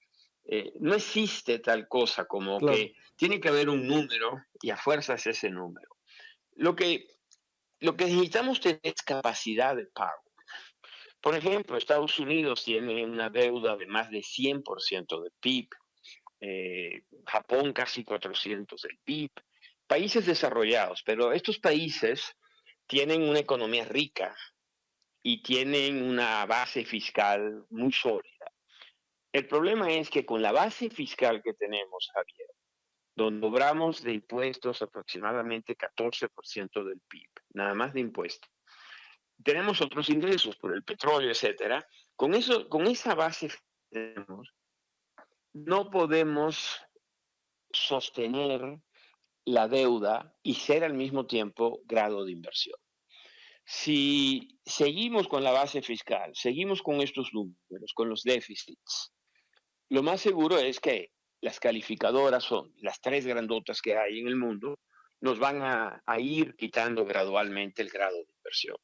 no existe tal cosa como que tiene que haber un número y a fuerzas ese número. Lo que necesitamos tener es capacidad de pago. Por ejemplo, Estados Unidos tiene una deuda de más de 100% del PIB. Japón casi 400 del PIB, países desarrollados, pero estos países tienen una economía rica y tienen una base fiscal muy sólida. El problema es que con la base fiscal que tenemos, Javier, donde cobramos de impuestos aproximadamente 14% del PIB, nada más de impuestos. Tenemos otros ingresos por el petróleo, etcétera. Con esa base que tenemos, no podemos sostener la deuda y ser al mismo tiempo grado de inversión. Si seguimos con la base fiscal, seguimos con estos números, con los déficits, lo más seguro es que las calificadoras son las 3 grandotas que hay en el mundo, nos van a ir quitando gradualmente el grado de inversión.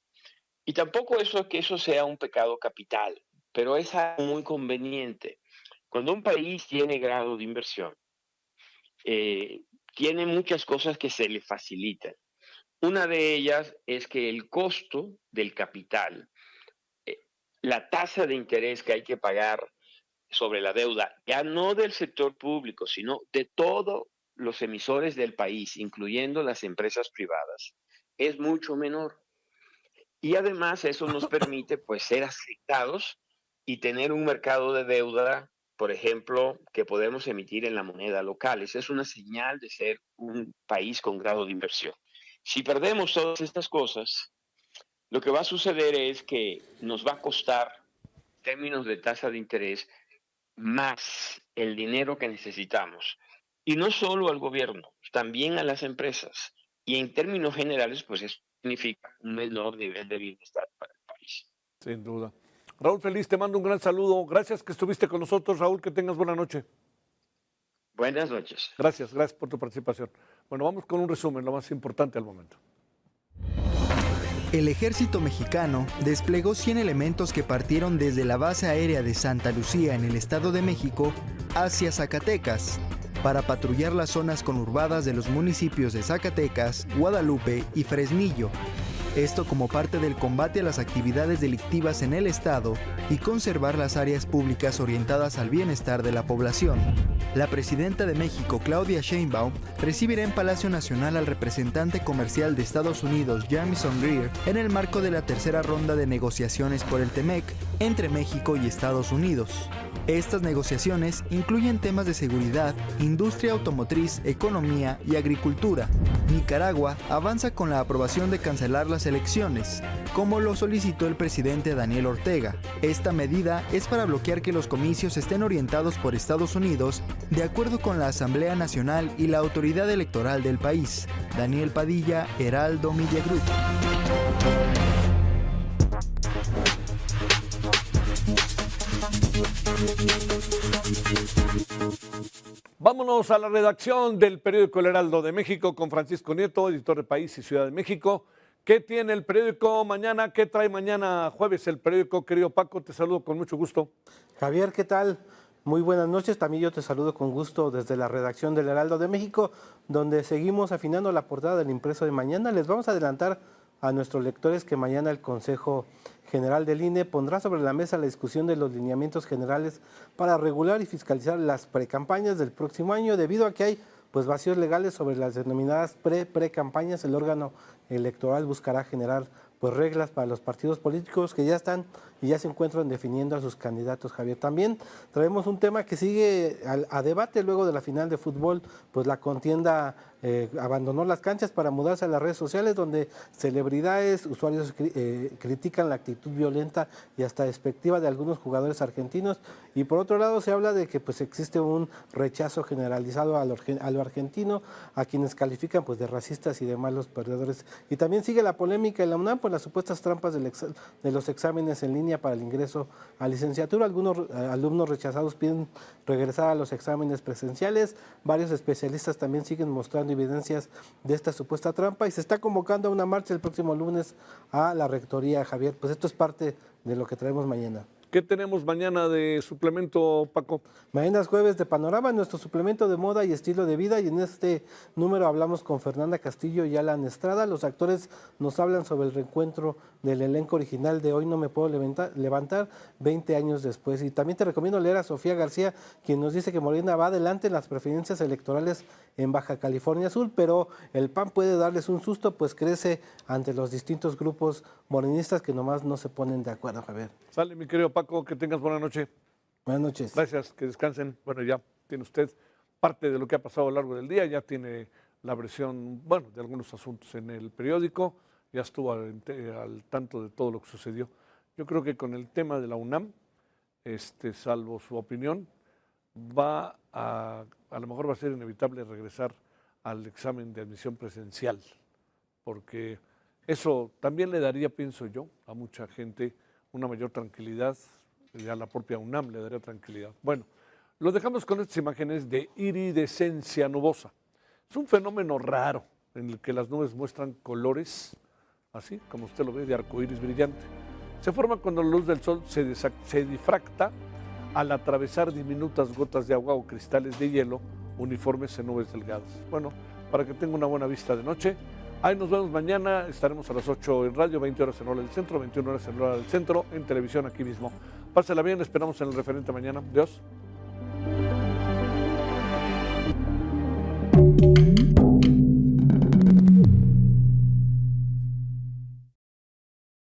Y tampoco que eso sea un pecado capital, pero es algo muy conveniente. Cuando un país tiene grado de inversión, tiene muchas cosas que se le facilitan. Una de ellas es que el costo del capital, la tasa de interés que hay que pagar sobre la deuda, ya no del sector público, sino de todos los emisores del país, incluyendo las empresas privadas, es mucho menor. Y además eso nos permite pues ser aceptados y tener un mercado de deuda, por ejemplo, que podemos emitir en la moneda local. Esa es una señal de ser un país con grado de inversión. Si perdemos todas estas cosas, lo que va a suceder es que nos va a costar, en términos de tasa de interés, más el dinero que necesitamos. Y no solo al gobierno, también a las empresas. Y en términos generales, pues eso significa un menor nivel de bienestar para el país. Sin duda. Raúl Feliz, te mando un gran saludo. Gracias que estuviste con nosotros, Raúl, que tengas buena noche. Buenas noches. Gracias por tu participación. Bueno, vamos con un resumen, lo más importante al momento. El ejército mexicano desplegó 100 elementos que partieron desde la base aérea de Santa Lucía en el Estado de México hacia Zacatecas para patrullar las zonas conurbadas de los municipios de Zacatecas, Guadalupe y Fresnillo. Esto como parte del combate a las actividades delictivas en el estado y conservar las áreas públicas orientadas al bienestar de la población. La presidenta de México, Claudia Sheinbaum, recibirá en Palacio Nacional al representante comercial de Estados Unidos, Jamieson Greer, en el marco de la tercera ronda de negociaciones por el TEMEC entre México y Estados Unidos. Estas negociaciones incluyen temas de seguridad, industria automotriz, economía y agricultura. Nicaragua avanza con la aprobación de cancelar las elecciones, como lo solicitó el presidente Daniel Ortega. Esta medida es para bloquear que los comicios estén orientados por Estados Unidos de acuerdo con la Asamblea Nacional y la autoridad electoral del país. Daniel Padilla, Heraldo Media Group. Vámonos a la redacción del periódico El Heraldo de México con Francisco Nieto, editor de País y Ciudad de México. ¿Qué tiene el periódico mañana? ¿Qué trae mañana jueves el periódico? Querido Paco, te saludo con mucho gusto. Javier, ¿qué tal? Muy buenas noches. También yo te saludo con gusto desde la redacción del Heraldo de México, donde seguimos afinando la portada del impreso de mañana. Les vamos a adelantar a nuestros lectores que mañana el Consejo General del INE pondrá sobre la mesa la discusión de los lineamientos generales para regular y fiscalizar las precampañas del próximo año, debido a que hay vacíos legales sobre las denominadas pre-campañas. El órgano electoral buscará generar reglas para los partidos políticos que ya están y ya se encuentran definiendo a sus candidatos, Javier. También traemos un tema que sigue a debate luego de la final de fútbol, la contienda abandonó las canchas para mudarse a las redes sociales, donde celebridades, usuarios critican la actitud violenta y hasta despectiva de algunos jugadores argentinos, y por otro lado se habla de que existe un rechazo generalizado a lo argentino, a quienes califican de racistas y de malos perdedores. Y también sigue la polémica en la UNAM por las supuestas trampas de los exámenes en línea para el ingreso a licenciatura. Algunos alumnos rechazados piden regresar a los exámenes presenciales. Varios especialistas también siguen mostrando evidencias de esta supuesta trampa y se está convocando a una marcha el próximo lunes a la rectoría, Javier. Esto es parte de lo que traemos mañana. ¿Qué tenemos mañana de suplemento, Paco? Mañana es jueves de Panorama, nuestro suplemento de moda y estilo de vida, y en este número hablamos con Fernanda Castillo y Alan Estrada. Los actores nos hablan sobre el reencuentro del elenco original de Hoy no me puedo levantar 20 años después. Y también te recomiendo leer a Sofía García, quien nos dice que Morena va adelante en las preferencias electorales en Baja California Sur, pero el PAN puede darles un susto, pues crece ante los distintos grupos morenistas que nomás no se ponen de acuerdo, Javier. Sale, mi querido Paco, que tengas buena noche. Buenas noches. Gracias, que descansen. Bueno, ya tiene usted parte de lo que ha pasado a lo largo del día, ya tiene la versión, bueno, de algunos asuntos en el periódico, ya estuvo al tanto de todo lo que sucedió. Yo creo que con el tema de la UNAM, salvo su opinión, a lo mejor va a ser inevitable regresar al examen de admisión presencial, porque eso también le daría, pienso yo, a mucha gente una mayor tranquilidad, y a la propia UNAM le daría tranquilidad. Bueno, lo dejamos con estas imágenes de iridescencia nubosa. Es un fenómeno raro en el que las nubes muestran colores, así como usted lo ve, de arcoíris brillante. Se forma cuando la luz del sol se difracta al atravesar diminutas gotas de agua o cristales de hielo uniformes en nubes delgadas. Bueno, para que tenga una buena vista de noche. Ahí nos vemos mañana, estaremos a las 8 en radio, 20 horas en hora del centro, 21 horas en hora del centro, en televisión aquí mismo. Pásela bien, esperamos en el referente mañana. Adiós.